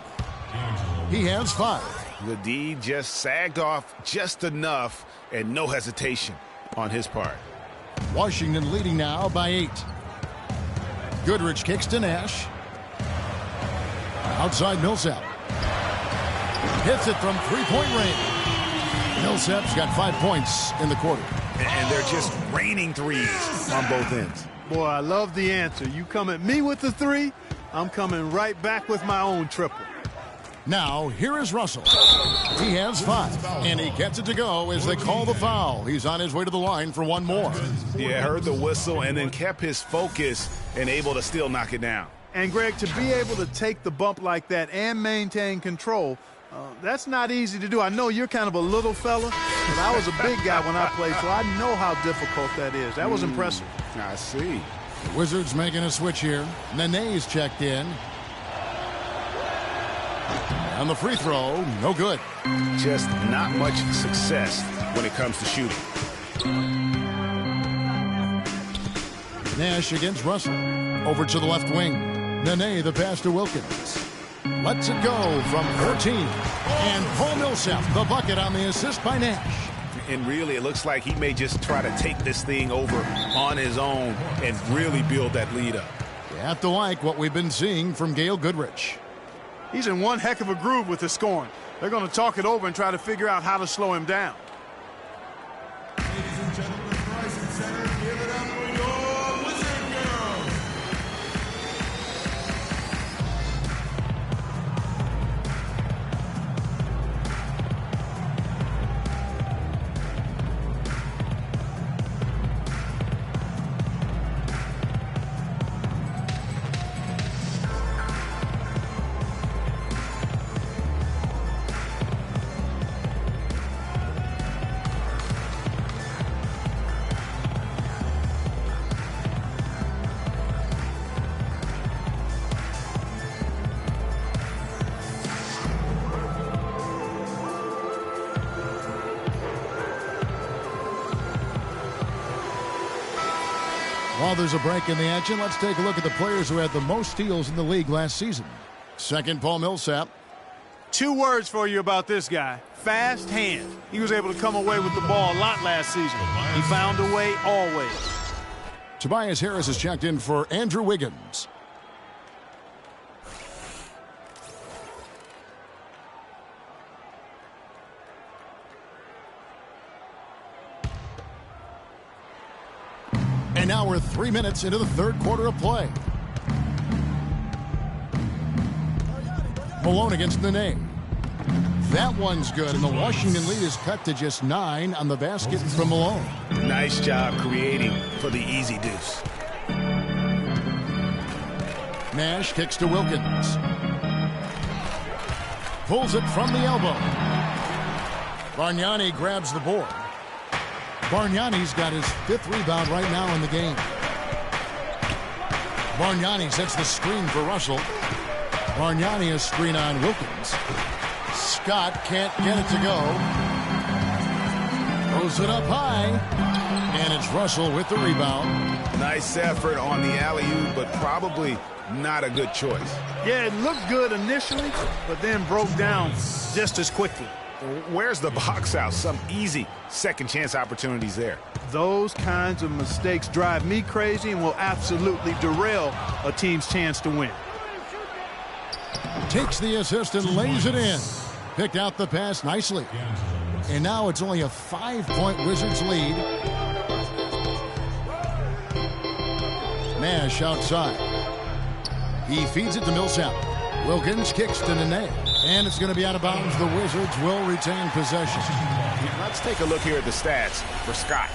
He has 5. The D just sagged off just enough and no hesitation on his part. Washington leading now by 8. Goodrich kicks to Nash. Outside Millsap. Hits it from 3-point range. Millsap's got 5 points in the quarter. And they're just raining threes on both ends. Boy, I love the answer. You come at me with the 3, I'm coming right back with my own triple. Now, here is Russell. He has 5, and he gets it to go as they call the foul. He's on his way to the line for one more. Yeah, heard the whistle and then kept his focus and able to still knock it down. And, Greg, to be able to take the bump like that and maintain control, that's not easy to do. I know you're kind of a little fella, but I was a big guy when I played, so I know how difficult that is. That was impressive. I see. The Wizards making a switch here. Nene's checked in. And the free throw, no good. Just not much success when it comes to shooting. Nash against Russell. Over to the left wing. Nene, the pass to Wilkins. Lets it go from 14. And Paul Millsap, the bucket on the assist by Nash. And really, it looks like he may just try to take this thing over on his own and really build that lead up. You have to like what we've been seeing from Gail Goodrich. He's in one heck of a groove with his scoring. They're going to talk it over and try to figure out how to slow him down. Ladies and gentlemen, Verizon Center, give it up for your Wizard Girls. While there's a break in the action, let's take a look at the players who had the most steals in the league last season. Second, Paul Millsap. 2 words for you about this guy. Fast hand. He was able to come away with the ball a lot last season. He found a way always. Tobias Harris is checked in for Andrew Wiggins. And now we're 3 minutes into the third quarter of play. Malone against Nene. That one's good, and the Washington lead is cut to just 9 on the basket from Malone. Nice job creating for the easy deuce. Nash kicks to Wilkins. Pulls it from the elbow. Bargnani grabs the board. Bargnani's got his 5th rebound right now in the game. Bargnani sets the screen for Russell. Bargnani a screen on Wilkins. Scott can't get it to go. Throws it up high. And it's Russell with the rebound. Nice effort on the alley-oop, but probably not a good choice. Yeah, it looked good initially, but then broke down just as quickly. Where's the box out? Some easy second chance opportunities there. Those kinds of mistakes drive me crazy and will absolutely derail a team's chance to win. Takes the assist and lays it in. Picked out the pass nicely. And now it's only a 5-point Wizards lead. Nash outside. He feeds it to Millsap. Wilkins kicks to Nene. And it's going to be out of bounds. The Wizards will retain possession. Let's take a look here at the stats for Scott.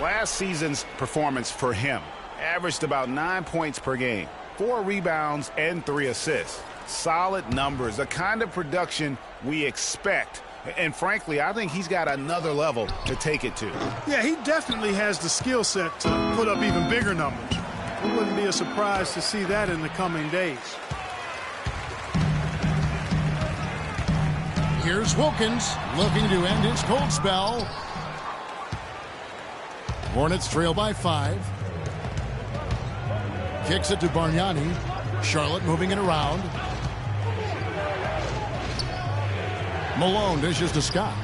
Last season's performance for him averaged about 9 points per game, 4 rebounds, and 3 assists. Solid numbers, the kind of production we expect. And frankly, I think he's got another level to take it to. Yeah, he definitely has the skill set to put up even bigger numbers. It wouldn't be a surprise to see that in the coming days. Here's Wilkins looking to end his cold spell. Hornets trail by 5. Kicks it to Bargnani. Charlotte moving it around. Malone dishes to Scott.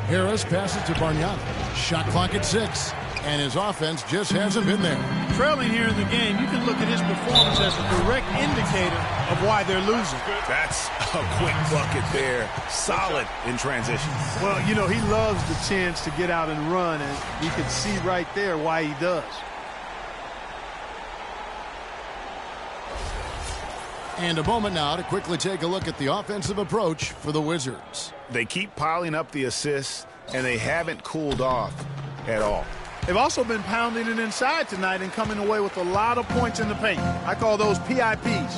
Harris passes to Bargnani. Shot clock at 6. And his offense just hasn't been there. Trailing here in the game, you can look at his performance as a direct indicator of why they're losing. That's a quick bucket there. Solid in transition. Well, you know, he loves the chance to get out and run, and you can see right there why he does. And a moment now to quickly take a look at the offensive approach for the Wizards. They keep piling up the assists, and they haven't cooled off at all. They've also been pounding it inside tonight and coming away with a lot of points in the paint. I call those PIPs.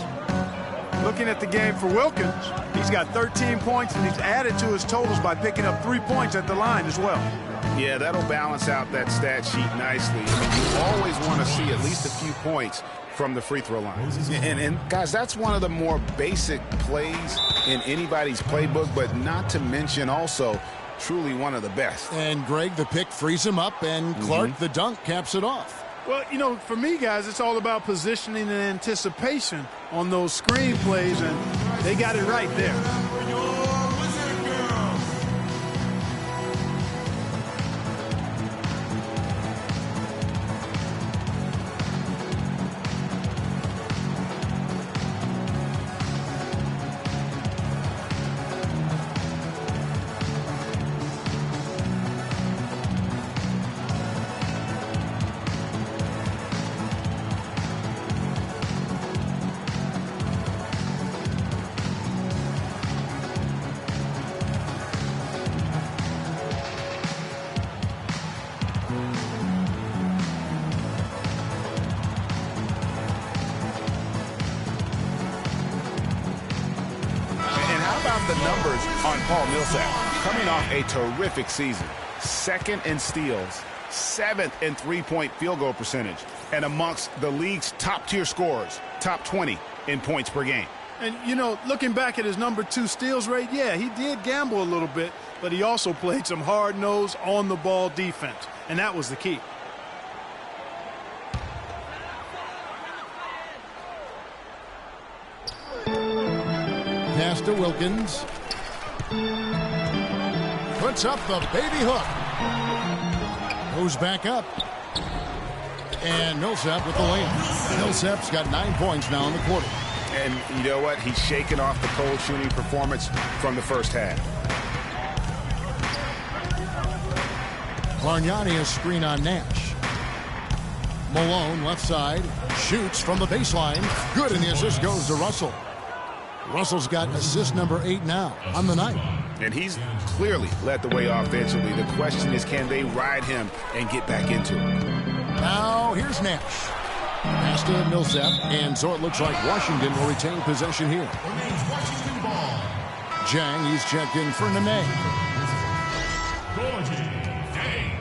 Looking at the game for Wilkins, he's got 13 points, and he's added to his totals by picking up 3 points at the line as well. Yeah, that'll balance out that stat sheet nicely. You always want to see at least a few points from the free throw line. And guys, that's one of the more basic plays in anybody's playbook, but not to mention also truly one of the best. And Greg, the pick frees him up, and Clark, the dunk, caps it off. Well, you know, for me, guys, it's all about positioning and anticipation on those screen plays, and they got it right there. The numbers on Paul Millsap coming off a terrific season. 2nd in steals, 7th in three-point field goal percentage, and amongst the league's top-tier scorers, top 20 in points per game. And, you know, looking back at his number 2 steals rate, yeah, he did gamble a little bit, but he also played some hard-nosed, on-the-ball defense, and that was the key. pass to Wilkins. Puts up the baby hook. Goes back up. And Millsap with the layup. Millsap's got 9 points now in the quarter. And you know what? He's shaking off the cold shooting performance from the first half. Bargnani a screen on Nash. Malone left side. Shoots from the baseline. Good, and the assist goes to Russell. Russell's got assist number 8 now on the night. And he's clearly led the way offensively. The question is, can they ride him and get back into it? Now here's Nash. Pass to Millsap, and so it looks like Washington will retain possession here. Washington ball. Jang, he's checked in for Nene. Gorgie. Day.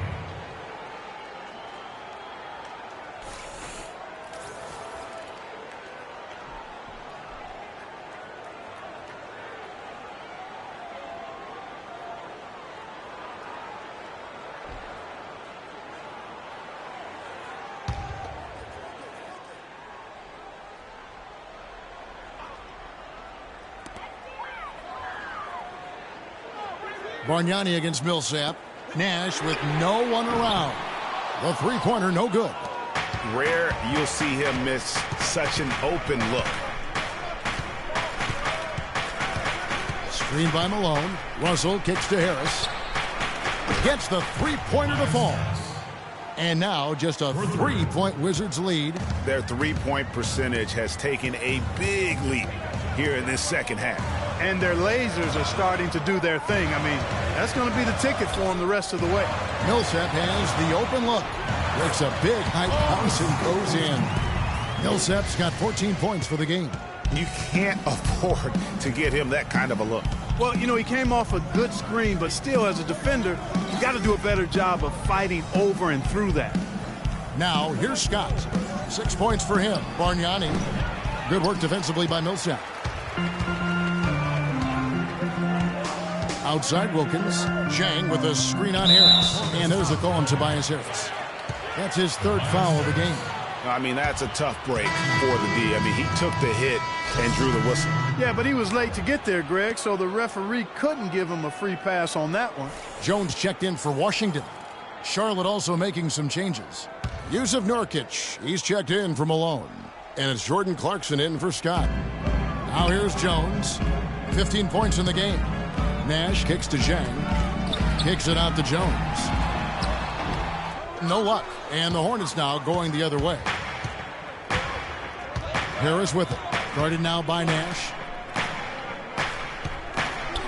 Bargnani against Millsap. Nash with no one around. The three-pointer no good. Rare you'll see him miss such an open look. Screen by Malone. Russell kicks to Harris. Gets the three-pointer to fall. And now just a three-point Wizards lead. Their three-point percentage has taken a big leap here in this second half. And their lasers are starting to do their thing. I mean, that's going to be the ticket for them the rest of the way. Millsap has the open look. Breaks a big high bounce and goes in. Millsap's got 14 points for the game. You can't afford to get him that kind of a look. Well, you know, he came off a good screen, but still, as a defender, you got to do a better job of fighting over and through that. Now, here's Scott. 6 points for him. Bargnani. Good work defensively by Millsap. Outside Wilkins. Jang with a screen on Harris. And there's a call on Tobias Harris. That's his third foul of the game. I mean, that's a tough break for the D. I mean, he took the hit and drew the whistle. Yeah, but he was late to get there, Greg, so the referee couldn't give him a free pass on that one. Jones checked in for Washington. Charlotte also making some changes. Yusuf Nurkic, he's checked in for Malone. And it's Jordan Clarkson in for Scott. Now here's Jones. 15 points in the game. Nash kicks to Jang. Kicks it out to Jones. No luck. And the Hornets now going the other way. Harris with it. Guarded now by Nash.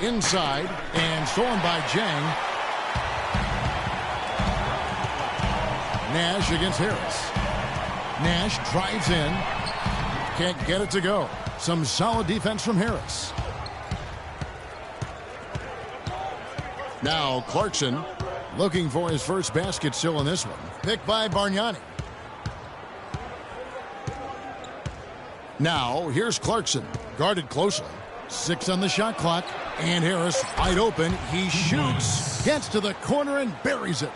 Inside. And stolen by Jang. Nash against Harris. Nash drives in. Can't get it to go. Some solid defense from Harris. Now Clarkson looking for his first basket still in this one. Picked by Bargnani. Now here's Clarkson. Guarded closely. 6 on the shot clock. And Harris wide open. He shoots. Gets to the corner and buries it.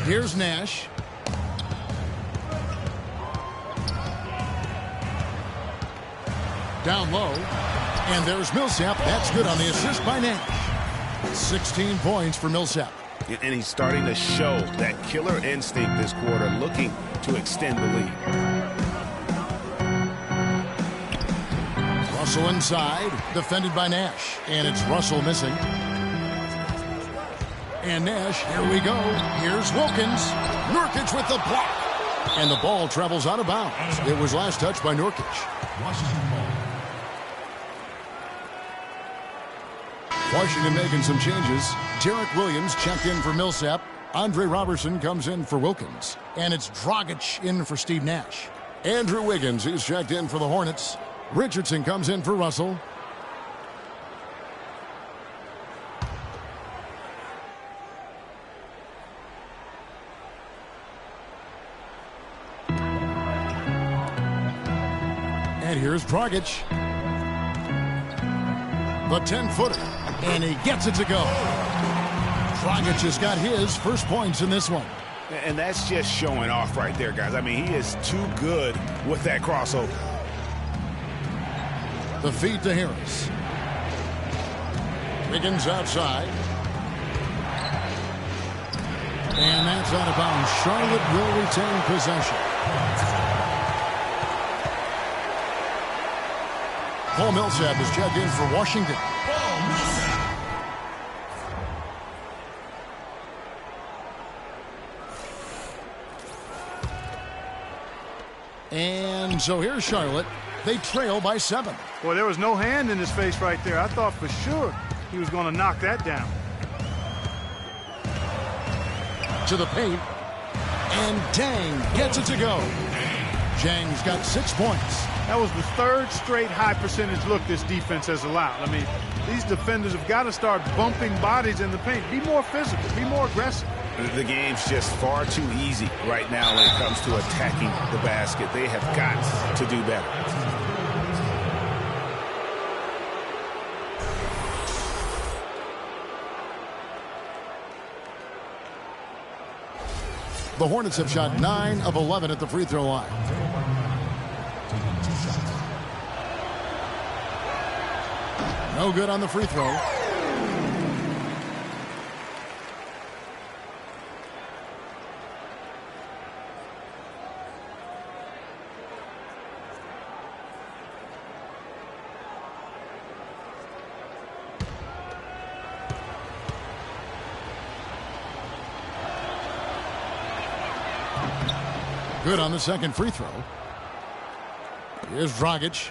Here's Nash. Down low. And there's Millsap. That's good on the assist by Nash. 16 points for Millsap. And he's starting to show that killer instinct this quarter, looking to extend the lead. Russell inside, defended by Nash. And it's Russell missing. And Nash, here we go. Here's Wilkins. Nurkic with the block. And the ball travels out of bounds. It was last touched by Nurkic. Washington making some changes. Derek Williams checked in for Millsap. Andre Robertson comes in for Wilkins. And it's Dragic in for Steve Nash. Andrew Wiggins, he's checked in for the Hornets. Richardson comes in for Russell. And here's Dragic. The 10-footer. And he gets it to go. Dragic has got his first points in this one. And that's just showing off right there, guys. I mean, he is too good with that crossover. The feed to Harris. Wiggins outside. And that's out of bounds. Charlotte will retain possession. Paul Millsap is checked in for Washington. And so here's Charlotte. They trail by 7. Boy, there was no hand in his face right there. I thought for sure he was going to knock that down. To the paint. And Dang gets it to go. Jang's got 6 points. That was the 3rd straight high percentage look this defense has allowed. I mean, these defenders have got to start bumping bodies in the paint. Be more physical. Be more aggressive. The game's just far too easy right now when it comes to attacking the basket. They have got to do better. The Hornets have shot 9 of 11 at the free throw line. No good on the free throw. Good on the second free throw. Here's Dragic.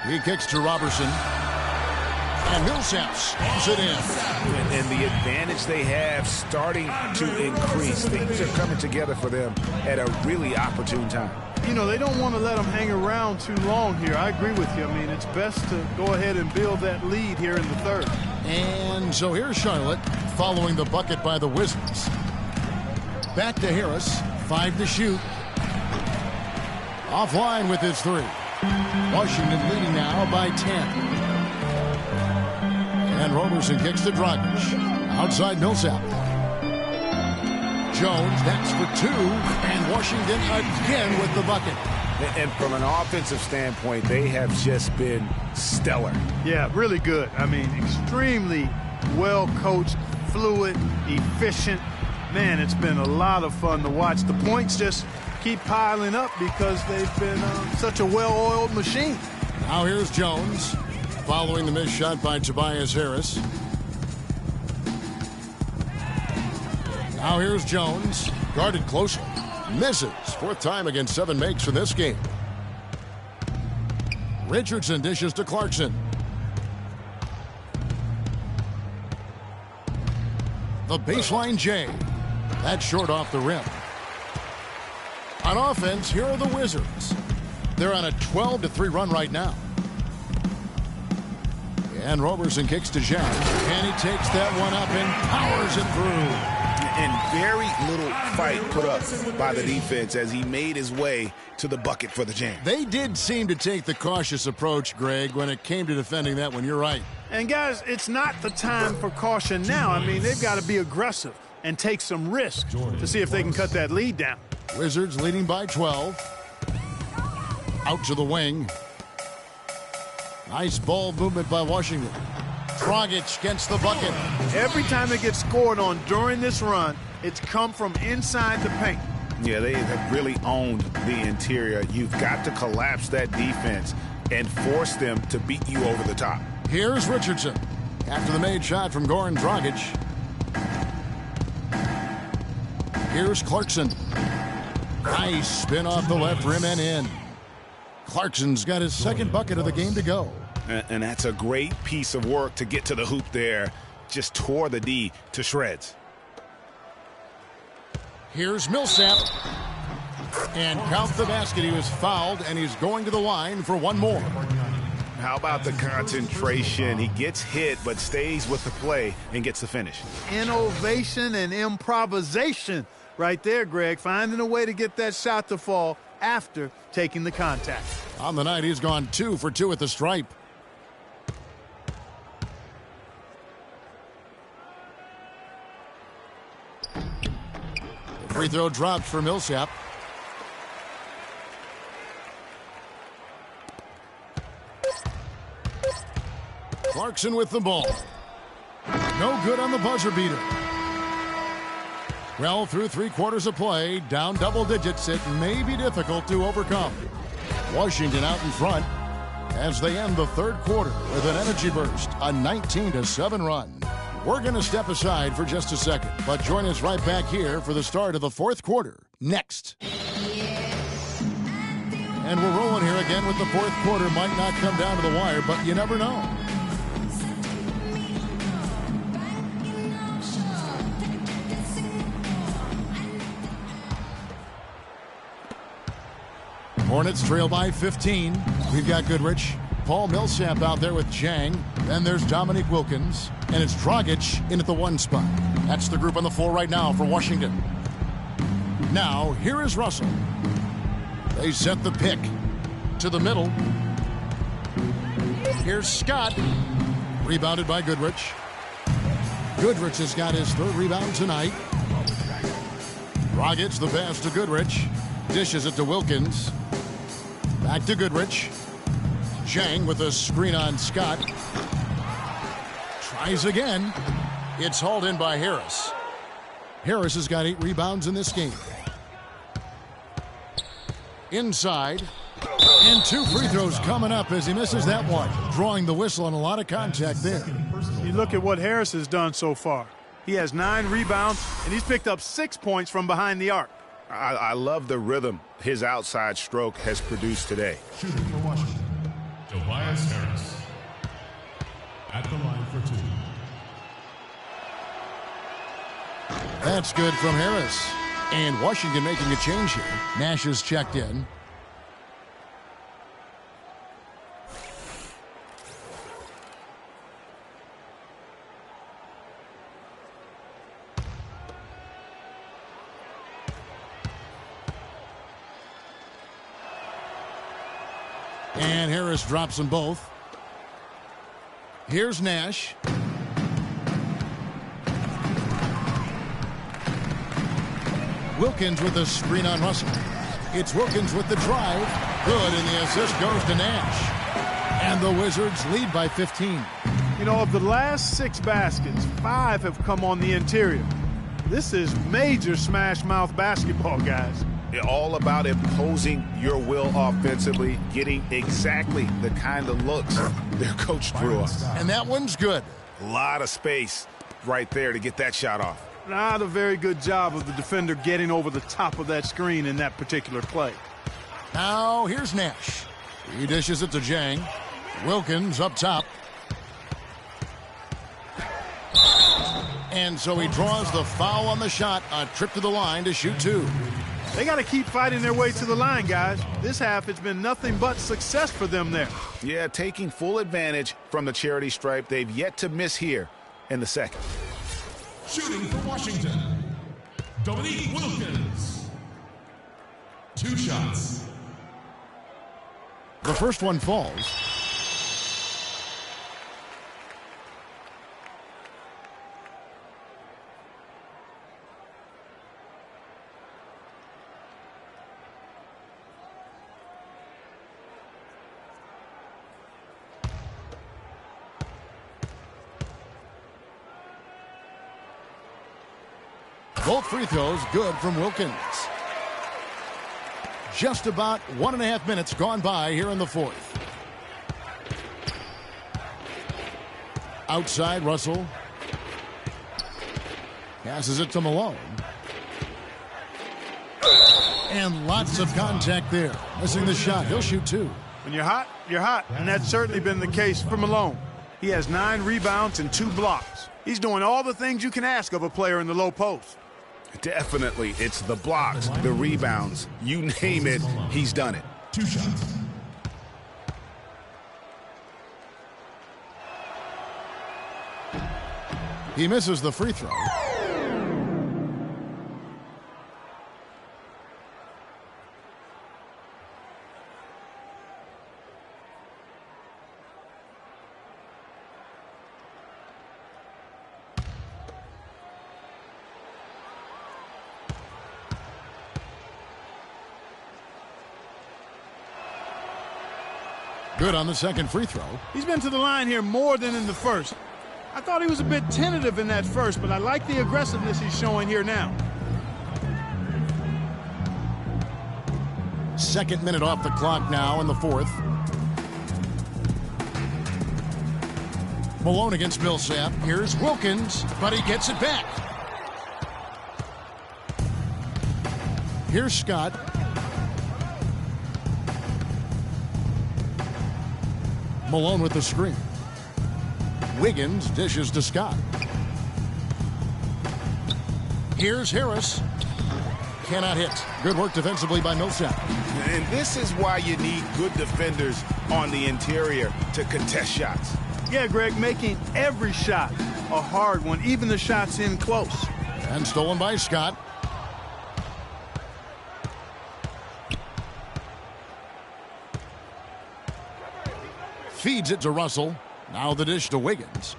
He kicks to Robertson. And Millsap slams it in. And the advantage they have starting to increase. Things are coming together for them at a really opportune time. You know, they don't want to let them hang around too long here. I agree with you. I mean, it's best to go ahead and build that lead here in the 3rd. And so here's Charlotte following the bucket by the Wizards. Back to Harris. 5 to shoot. Offline with his 3. Washington leading now by 10. And Robertson kicks to Dragic. Outside Millsap. Jones next for 2. And Washington again with the bucket. And from an offensive standpoint, they have just been stellar. Yeah, really good. I mean, extremely well coached, fluid, efficient. Man, it's been a lot of fun to watch. The points just keep piling up because they've been such a well-oiled machine. Now here's Jones following the missed shot by Tobias Harris. Now here's Jones, guarded closely, misses. 4th time against 7 makes for this game. Richardson dishes to Clarkson. The baseline J. That's short off the rim. On offense, here are the Wizards. They're on a 12-3 run right now. And Robertson kicks to Jack. And he takes that one up and powers it through. And very little fight put up by the defense as he made his way to the bucket for the jam. They did seem to take the cautious approach, Greg, when it came to defending that one. You're right. And, guys, it's not the time for caution now. I mean, they've got to be aggressive and take some risk to see if they can cut that lead down. Wizards leading by 12. Out to the wing. Nice ball movement by Washington. Dragic gets the bucket. Every time they get scored on during this run, it's come from inside the paint. Yeah, they have really owned the interior. You've got to collapse that defense and force them to beat you over the top. Here's Richardson after the made shot from Goran Dragic. Here's Clarkson. Nice spin off the left rim and in. Clarkson's got his 2nd bucket of the game to go. And that's a great piece of work to get to the hoop there. Just tore the D to shreds. Here's Millsap. And count the basket. He was fouled, and he's going to the line for one more. How about the concentration? He gets hit, but stays with the play and gets the finish. Innovation and improvisation right there, Greg. Finding a way to get that shot to fall after taking the contact. On the night, he's gone 2 for 2 at the stripe. Free throw dropped for Millsap. Clarkson with the ball. No good on the buzzer beater. Well, through 3 quarters of play, down double digits, it may be difficult to overcome. Washington out in front as they end the 3rd quarter with an energy burst, a 19-7 run. We're going to step aside for just a second, but join us right back here for the start of the 4th quarter next. And we're rolling here again with the 4th quarter. Might not come down to the wire, but you never know. Hornets trail by 15. We've got Goodrich. Paul Millsap out there with Jang. Then there's Dominique Wilkins. And it's Dragic in at the 1 spot. That's the group on the floor right now for Washington. Now, here is Russell. They set the pick to the middle. Here's Scott. Rebounded by Goodrich. Goodrich has got his 3rd rebound tonight. Dragic the pass to Goodrich. Dishes it to Wilkins. Back to Goodrich. Jang with a screen on Scott. Tries again. It's hauled in by Harris. Harris has got 8 rebounds in this game. Inside. And 2 free throws coming up as he misses that one. Drawing the whistle on a lot of contact there. You look at what Harris has done so far. He has 9 rebounds, and he's picked up 6 points from behind the arc. I love the rhythm his outside stroke has produced today. Shooting for Washington, Tobias Harris. At the line for 2. That's good from Harris. And Washington making a change here. Nash is checked in. And Harris drops them both. Here's Nash. Wilkins with a screen on Russell. It's Wilkins with the drive. Good, and the assist goes to Nash. And the Wizards lead by 15. You know, of the last 6 baskets, 5 have come on the interior. This is major smash mouth basketball, guys. All about imposing your will offensively, getting exactly the kind of looks their coach drew us. And that one's good. A lot of space right there to get that shot off. Not a very good job of the defender getting over the top of that screen in that particular play. Now here's Nash. He dishes it to Jang. Wilkins up top. And so he draws the foul on the shot. A trip to the line to shoot 2. They got to keep fighting their way to the line, guys. This half has been nothing but success for them there. Yeah, taking full advantage from the charity stripe. They've yet to miss here in the second. Shooting for Washington, Dominique Wilkins. 2 shots. The first one falls. Both free throws good from Wilkins. Just about 1.5 minutes gone by here in the 4th. Outside, Russell. Passes it to Malone. And lots of contact there. Missing the shot. He'll shoot 2. When you're hot, you're hot. And that's certainly been the case for Malone. He has 9 rebounds and 2 blocks. He's doing all the things you can ask of a player in the low post. Definitely, it's the blocks, the rebounds. You name it, he's done it. 2 shots. He misses the free throw. Good on the second free throw. He's been to the line here more than in the first. I thought he was a bit tentative in that first, but I like the aggressiveness he's showing here now. Second minute off the clock now in the fourth. Malone against Millsap. Here's Wilkins, but he gets it back. Here's Scott. Malone with the screen. Wiggins dishes to Scott. Here's Harris. Cannot hit. Good work defensively by Millsap. And this is why you need good defenders on the interior to contest shots. Yeah, Greg, making every shot a hard one, even the shots in close. And stolen by Scott. Feeds it to Russell. Now the dish to Wiggins.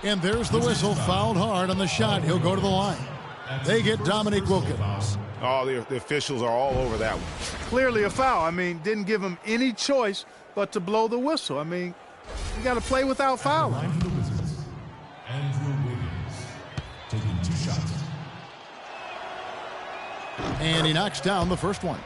And there's the whistle. Fouled hard on the shot. He'll go to the line. They get Dominique Wilkins. Oh, the officials are all over that one. Clearly a foul. I mean, didn't give him any choice but to blow the whistle. I mean, you got to play without fouling. Andrew Wiggins taking 2 shots. And he knocks down the first one.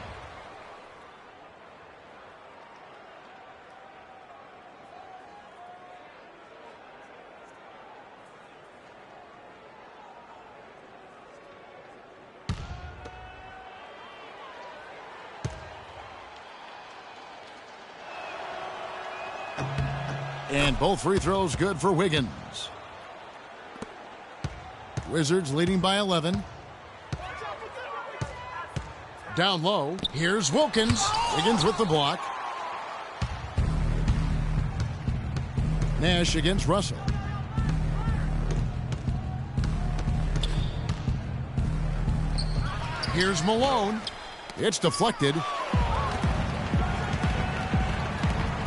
And both free throws good for Wiggins. Wizards leading by 11. Down low. Here's Wilkins. Wiggins with the block. Nash against Russell. Here's Malone. It's deflected.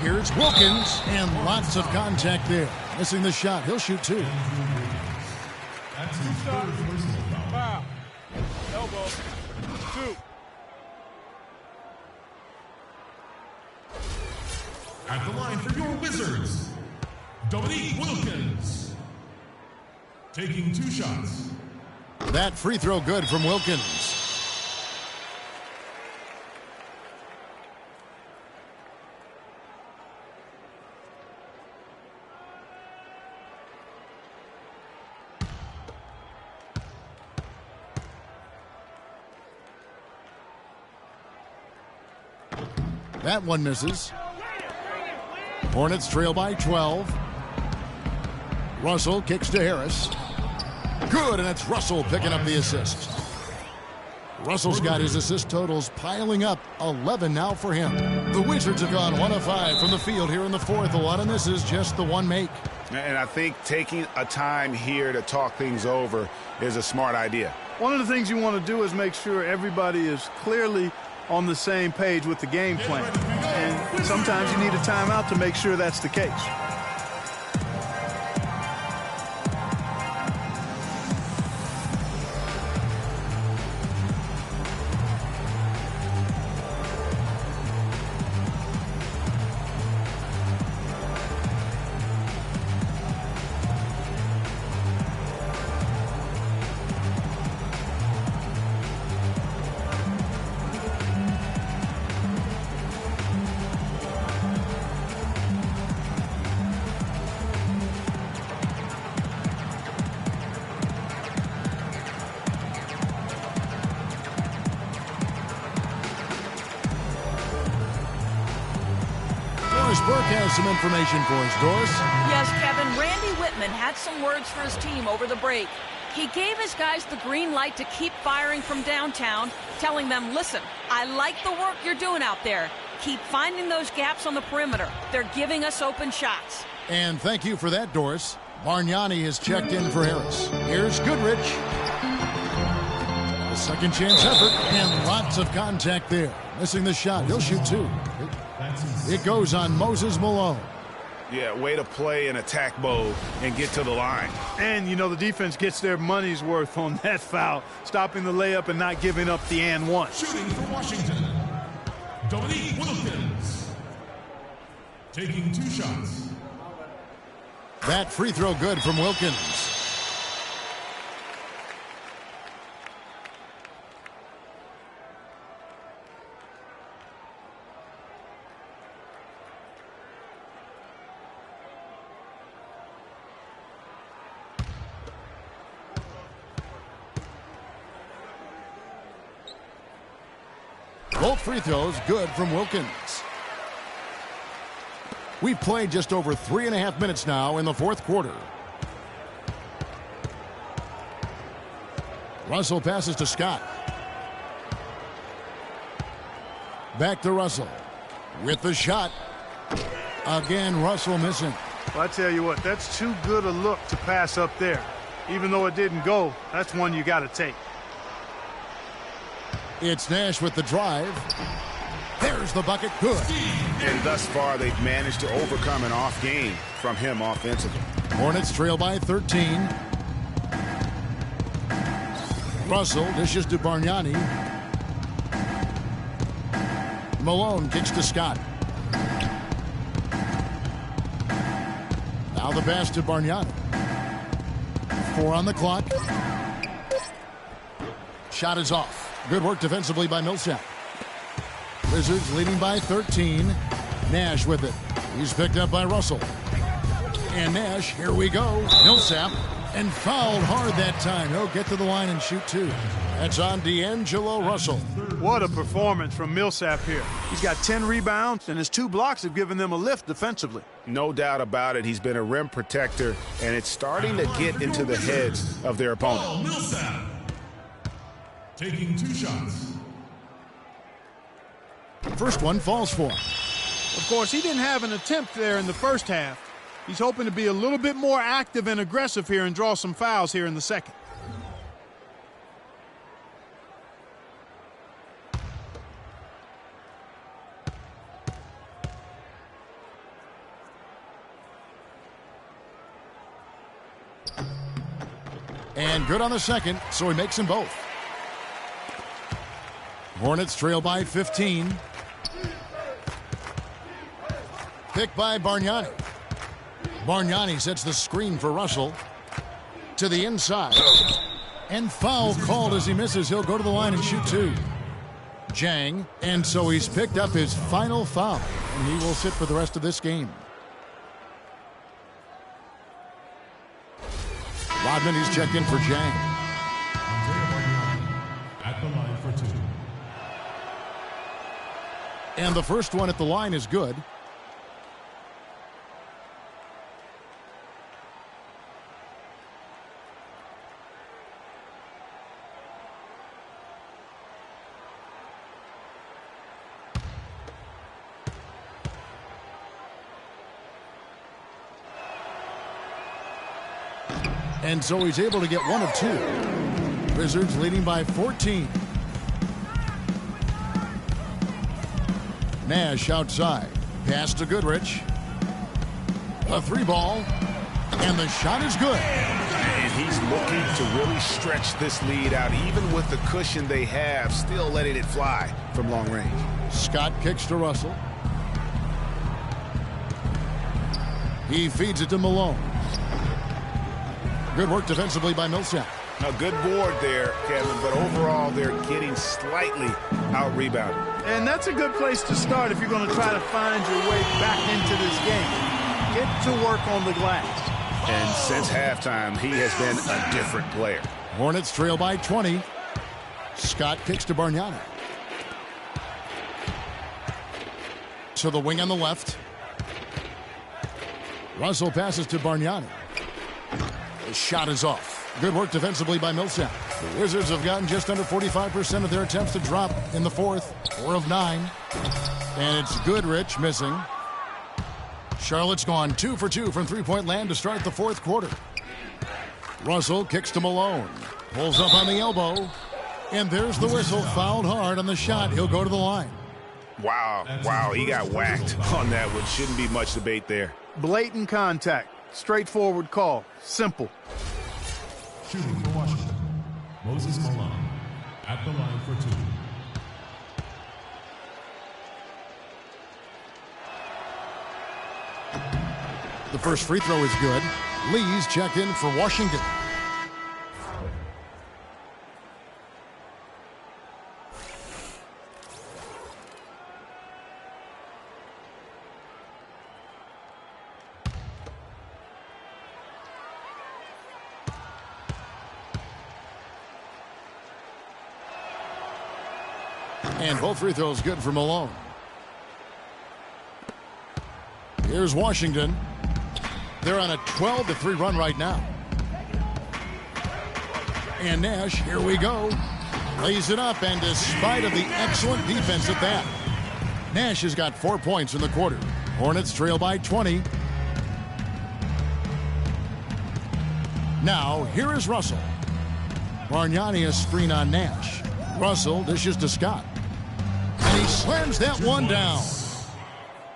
Here's Wilkins, and lots of contact there. Missing the shot. He'll shoot 2. That's his third personal foul. Foul. Elbow. 2. At the line for your Wizards, Dominique Wilkins taking 2 shots. That free throw good from Wilkins. That one misses. Hornets trail by 12. Russell kicks to Harris. Good, and it's Russell picking up the assist. Russell's got his assist totals piling up. 11 now for him. The Wizards have gone 1 of 5 from the field here in the fourth. A lot of misses, just the one make. And I think taking a time here to talk things over is a smart idea. One of the things you want to do is make sure everybody is clearly on the same page with the game plan. And sometimes you need a timeout to make sure that's the case. Burke has some information for us, Doris. Yes, Kevin. Randy Whitman had some words for his team over the break. He gave his guys the green light to keep firing from downtown, telling them, listen, I like the work you're doing out there. Keep finding those gaps on the perimeter. They're giving us open shots. And thank you for that, Doris. Bargnani has checked in for Harris. Here's Goodrich. A second chance effort, and lots of contact there. Missing the shot. He'll shoot 2. It goes on Moses Malone. Yeah, way to play an attack mode and get to the line. And, you know, the defense gets their money's worth on that foul, stopping the layup and not giving up the and one. Shooting for Washington, Dominique Wilkins. Taking 2 shots. That free throw good from Wilkins. Both free throws good from Wilkins. We played just over 3.5 minutes now in the fourth quarter. Russell passes to Scott. Back to Russell. With the shot. Again, Russell missing. Well, I tell you what, that's too good a look to pass up there. Even though it didn't go, that's one you got to take. It's Nash with the drive. There's the bucket. Good. And thus far, they've managed to overcome an off game from him offensively. Hornets trail by 13. Russell dishes to Bargnani. Malone kicks to Scott. Now the pass to Bargnani. 4 on the clock. Shot is off. Good work defensively by Millsap. Wizards leading by 13. Nash with it. He's picked up by Russell. And Nash, here we go. Millsap, and fouled hard that time. He'll get to the line and shoot 2. That's on D'Angelo Russell. What a performance from Millsap here. He's got 10 rebounds, and his 2 blocks have given them a lift defensively. No doubt about it. He's been a rim protector, and it's starting to get into the heads of their opponent. Paul Millsap. Taking 2 shots. First one falls for him. Of course, he didn't have an attempt there in the first half. He's hoping to be a little bit more active and aggressive here and draw some fouls here in the second. And good on the second, so he makes them both. Hornets trail by 15. Picked by Bargnani. Bargnani sets the screen for Russell. To the inside. And foul called as he misses. He'll go to the line and shoot 2. Jang. And so he's picked up his final foul. And he will sit for the rest of this game. Rodman, he's checked in for Jang. At the line for 2. And the first one at the line is good. And so he's able to get 1 of 2. Wizards leading by 14. Nash outside. Pass to Goodrich. A 3-ball. And the shot is good. And he's looking to really stretch this lead out. Even with the cushion they have, still letting it fly from long range. Scott kicks to Russell. He feeds it to Malone. Good work defensively by Millsap. A good board there, Kevin, but overall they're getting slightly out-rebounded. And that's a good place to start if you're going to try to find your way back into this game. Get to work on the glass. And since halftime, he has been a different player. Hornets trail by 20. Scott kicks to Bargnani. To the wing on the left. Russell passes to Bargnani. The shot is off. Good work defensively by Millsap. The Wizards have gotten just under 45% of their attempts to drop in the fourth. 4 of 9. And it's Goodrich missing. Charlotte's gone 2 for 2 from three-point land to start the fourth quarter. Russell kicks to Malone. Pulls up on the elbow. And there's the whistle. Fouled hard on the shot. He'll go to the line. Wow, he got whacked on that one. Shouldn't be much debate there. Blatant contact. Straightforward call. Simple. Shooting for Washington, Moses Malone. At the line for 2. The first free throw is good. Lee's checked in for Washington. And both free throws good for Malone. Here's Washington. They're on a 12-3 run right now. And Nash, here we go. Lays it up, and despite of the excellent defense at that, Nash has got 4 points in the quarter. Hornets trail by 20. Now, here is Russell. Bargnani a screen on Nash. Russell dishes to Scott. And he slams that one down.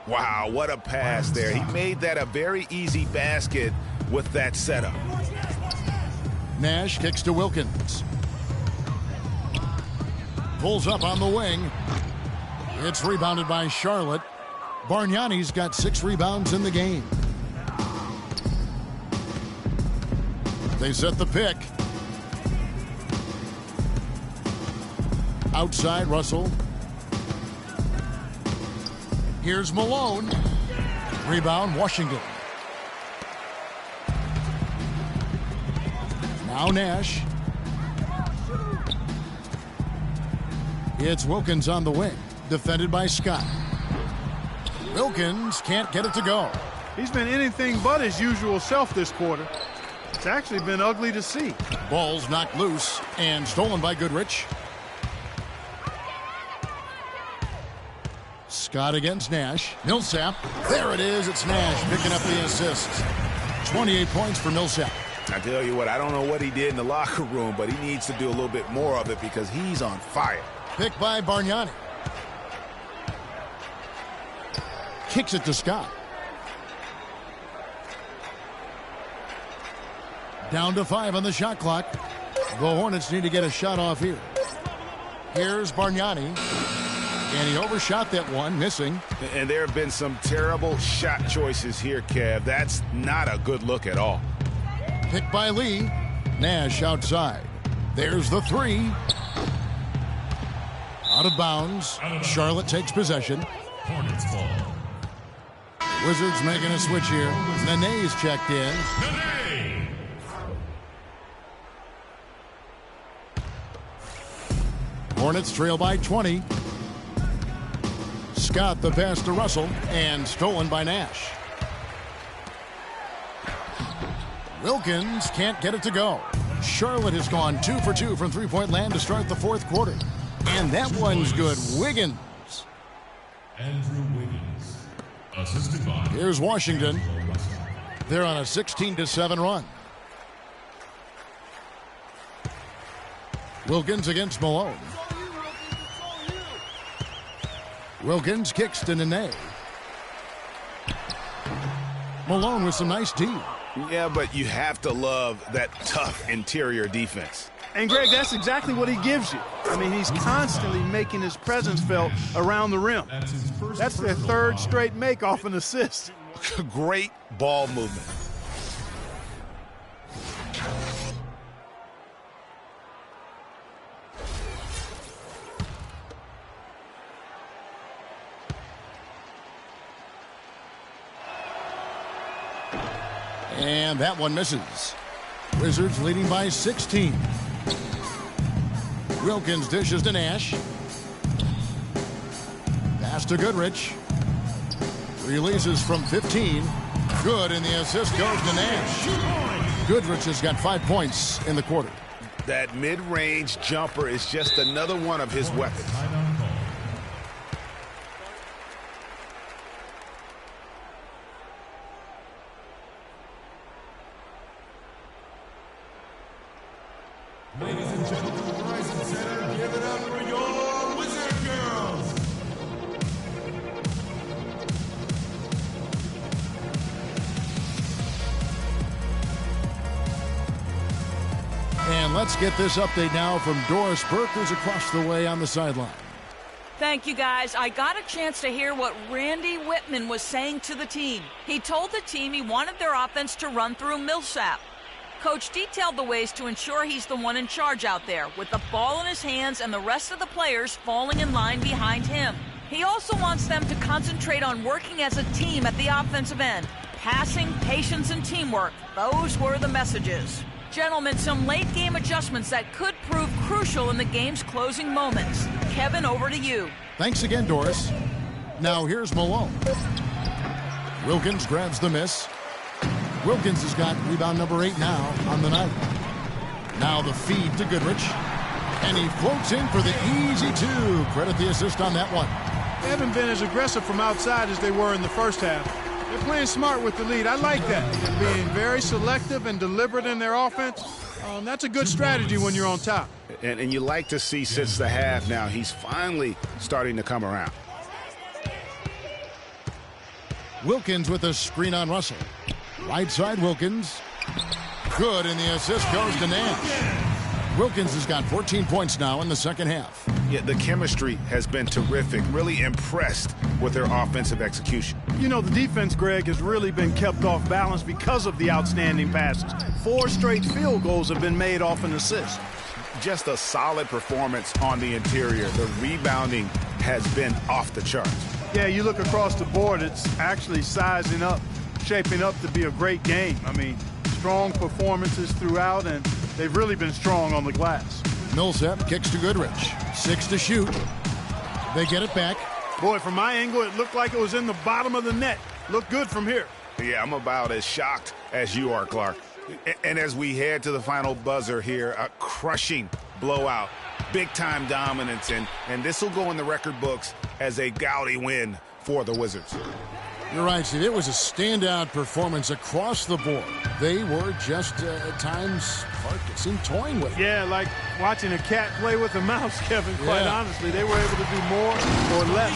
Wow, what a pass there. He made that a very easy basket with that setup. Nash kicks to Wilkins. Pulls up on the wing. It's rebounded by Charlotte. Bargnani's got 6 rebounds in the game. They set the pick. Outside, Russell. Here's Malone. Rebound, Washington. Now Nash. It's Wilkins on the wing. Defended by Scott. Wilkins can't get it to go. He's been anything but his usual self this quarter. It's actually been ugly to see. Ball's knocked loose and stolen by Goodrich. Scott against Nash. Millsap. There it is. It's Nash picking up the assist. 28 points for Millsap. I tell you what, I don't know what he did in the locker room, but he needs to do a little bit more of it because he's on fire. Picked by Bargnani. Kicks it to Scott. Down to 5 on the shot clock. The Hornets need to get a shot off here. Here's Bargnani. And he overshot that one, missing. And there have been some terrible shot choices here, Kev. That's not a good look at all. Picked by Lee. Nash outside. There's the 3. Out of bounds. Charlotte takes possession. Hornets ball. Wizards making a switch here. Nene's checked in. Nene. Hornets trail by 20. Scott the pass to Russell and stolen by Nash. Wilkins can't get it to go. Charlotte has gone 2 for 2 from three-point land to start the 4th quarter. And that one's good. Wiggins. Andrew Wiggins. Assisted by. Here's Washington. They're on a 16-7 run. Wilkins against Malone. Wilkins kicks to Nene. Malone with some nice D. Yeah, but you have to love that tough interior defense. And, Greg, that's exactly what he gives you. I mean, he's constantly making his presence felt around the rim. That's their 3rd straight make off an assist. Great ball movement. And that one misses. Wizards leading by 16. Wilkins dishes to Nash. Pass to Goodrich. Releases from 15. Good, and the assist goes to Nash. Goodrich has got 5 points in the quarter. That mid-range jumper is just another one of his weapons. Ladies and gentlemen of Verizon Center, give it up for your Wizard Girls. And let's get this update now from Doris Burke, who's across the way on the sideline. Thank you, guys. I got a chance to hear what Randy Whitman was saying to the team. He told the team he wanted their offense to run through Millsap. Coach detailed the ways to ensure he's the one in charge out there, with the ball in his hands and the rest of the players falling in line behind him. He also wants them to concentrate on working as a team at the offensive end. Passing, patience, and teamwork. Those were the messages. Gentlemen, some late-game adjustments that could prove crucial in the game's closing moments. Kevin, over to you. Thanks again, Doris. Now here's Malone. Wilkins grabs the miss. Wilkins has got rebound number 8 now on the night. Now the feed to Goodrich. And he floats in for the easy 2. Credit the assist on that one. They haven't been as aggressive from outside as they were in the first half. They're playing smart with the lead. I like that. They're being very selective and deliberate in their offense. That's a good strategy when you're on top. And you like to see since the half now, he's finally starting to come around. Wilkins with a screen on Russell. Right side Wilkins. Good, and the assist goes to Nash. Wilkins has got 14 points now in the second half. Yeah, the chemistry has been terrific. Really impressed with their offensive execution. You know, the defense, Greg, has really been kept off balance because of the outstanding passes. 4 straight field goals have been made off an assist. Just a solid performance on the interior. The rebounding has been off the charts. Yeah, you look across the board, it's actually sizing up, shaping up to be a great game. I mean, strong performances throughout, and they've really been strong on the glass. Millsap kicks to Goodrich. 6 to shoot. They get it back. Boy, from my angle, it looked like it was in the bottom of the net. Looked good from here. Yeah, I'm about as shocked as you are, Clark. And as we head to the final buzzer here, a crushing blowout, big-time dominance, and this will go in the record books as a gaudy win for the Wizards. You're right, Steve. It was a standout performance across the board. They were just, at times, Clark, it seemed toying with it. Yeah, like watching a cat play with a mouse, Kevin, quite honestly. They were able to do more or less,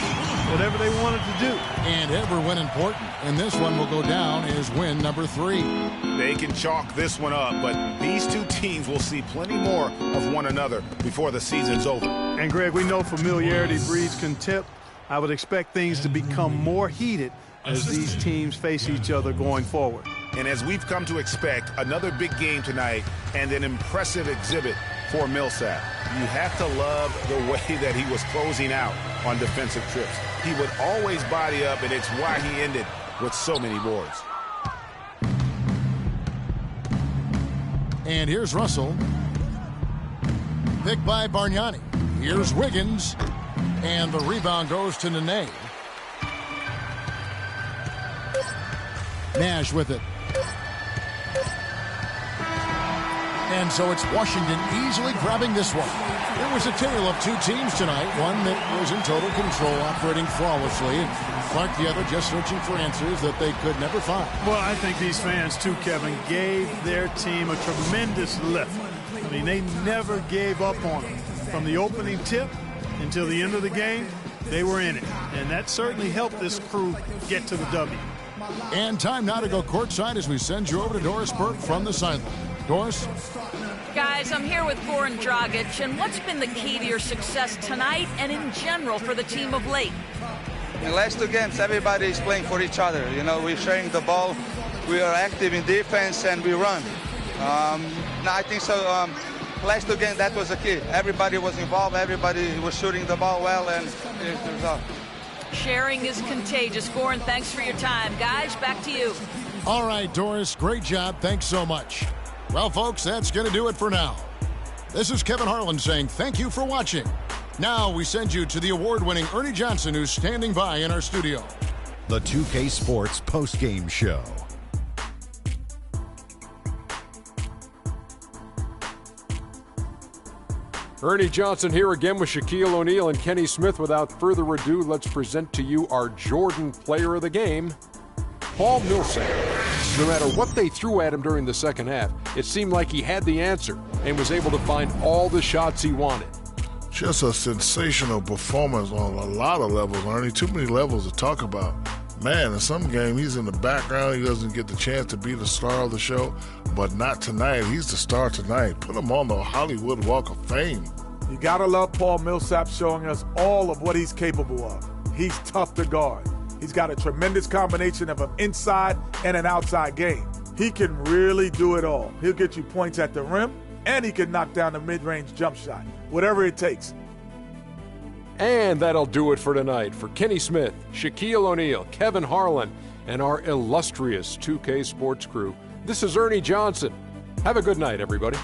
whatever they wanted to do. And every win important. And this one will go down as win number 3. They can chalk this one up, but these two teams will see plenty more of one another before the season's over. And, Greg, we know familiarity breeds contempt. I would expect things to become more heated as these teams face each other going forward. And as we've come to expect, another big game tonight and an impressive exhibit for Millsap. You have to love the way that he was closing out on defensive trips. He would always body up, and it's why he ended with so many boards. And here's Russell. Picked by Bargnani. Here's Wiggins. And the rebound goes to Nene. Nash with it. And so it's Washington easily grabbing this one. It was a tale of 2 teams tonight. One that was in total control, operating flawlessly. And Clark, the other, just searching for answers that they could never find. Well, I think these fans, too, Kevin, gave their team a tremendous lift. I mean, they never gave up on them. From the opening tip until the end of the game, they were in it. And that certainly helped this crew get to the W. And time now to go courtside as we send you over to Doris Burke from the sideline. Doris? Guys, I'm here with Goran Dragic, and what's been the key to your success tonight and in general for the team of late? In the last 2 games, everybody is playing for each other. You know, we're sharing the ball, we are active in defense, and we run. I think so. Last 2 games, that was the key. Everybody was involved, everybody was shooting the ball well, and here's the result. Sharing is contagious. Goran, thanks for your time. Guys, back to you. All right, Doris, great job. Thanks so much. Well, folks, that's going to do it for now. This is Kevin Harlan saying thank you for watching. Now we send you to the award-winning Ernie Johnson, who's standing by in our studio. The 2K Sports Post-Game Show. Ernie Johnson here again with Shaquille O'Neal and Kenny Smith. Without further ado, let's present to you our Jordan Player of the Game, Paul Millsap. No matter what they threw at him during the second half, it seemed like he had the answer and was able to find all the shots he wanted. Just a sensational performance on a lot of levels, Ernie. Too many levels to talk about. Man, in some game, he's in the background. He doesn't get the chance to be the star of the show, but not tonight. He's the star tonight. Put him on the Hollywood Walk of Fame. You gotta love Paul Millsap showing us all of what he's capable of. He's tough to guard. He's got a tremendous combination of an inside and an outside game. He can really do it all. He'll get you points at the rim, and he can knock down a mid-range jump shot, whatever it takes. And that'll do it for tonight. For Kenny Smith, Shaquille O'Neal, Kevin Harlan, and our illustrious 2K Sports crew, this is Ernie Johnson. Have a good night, everybody.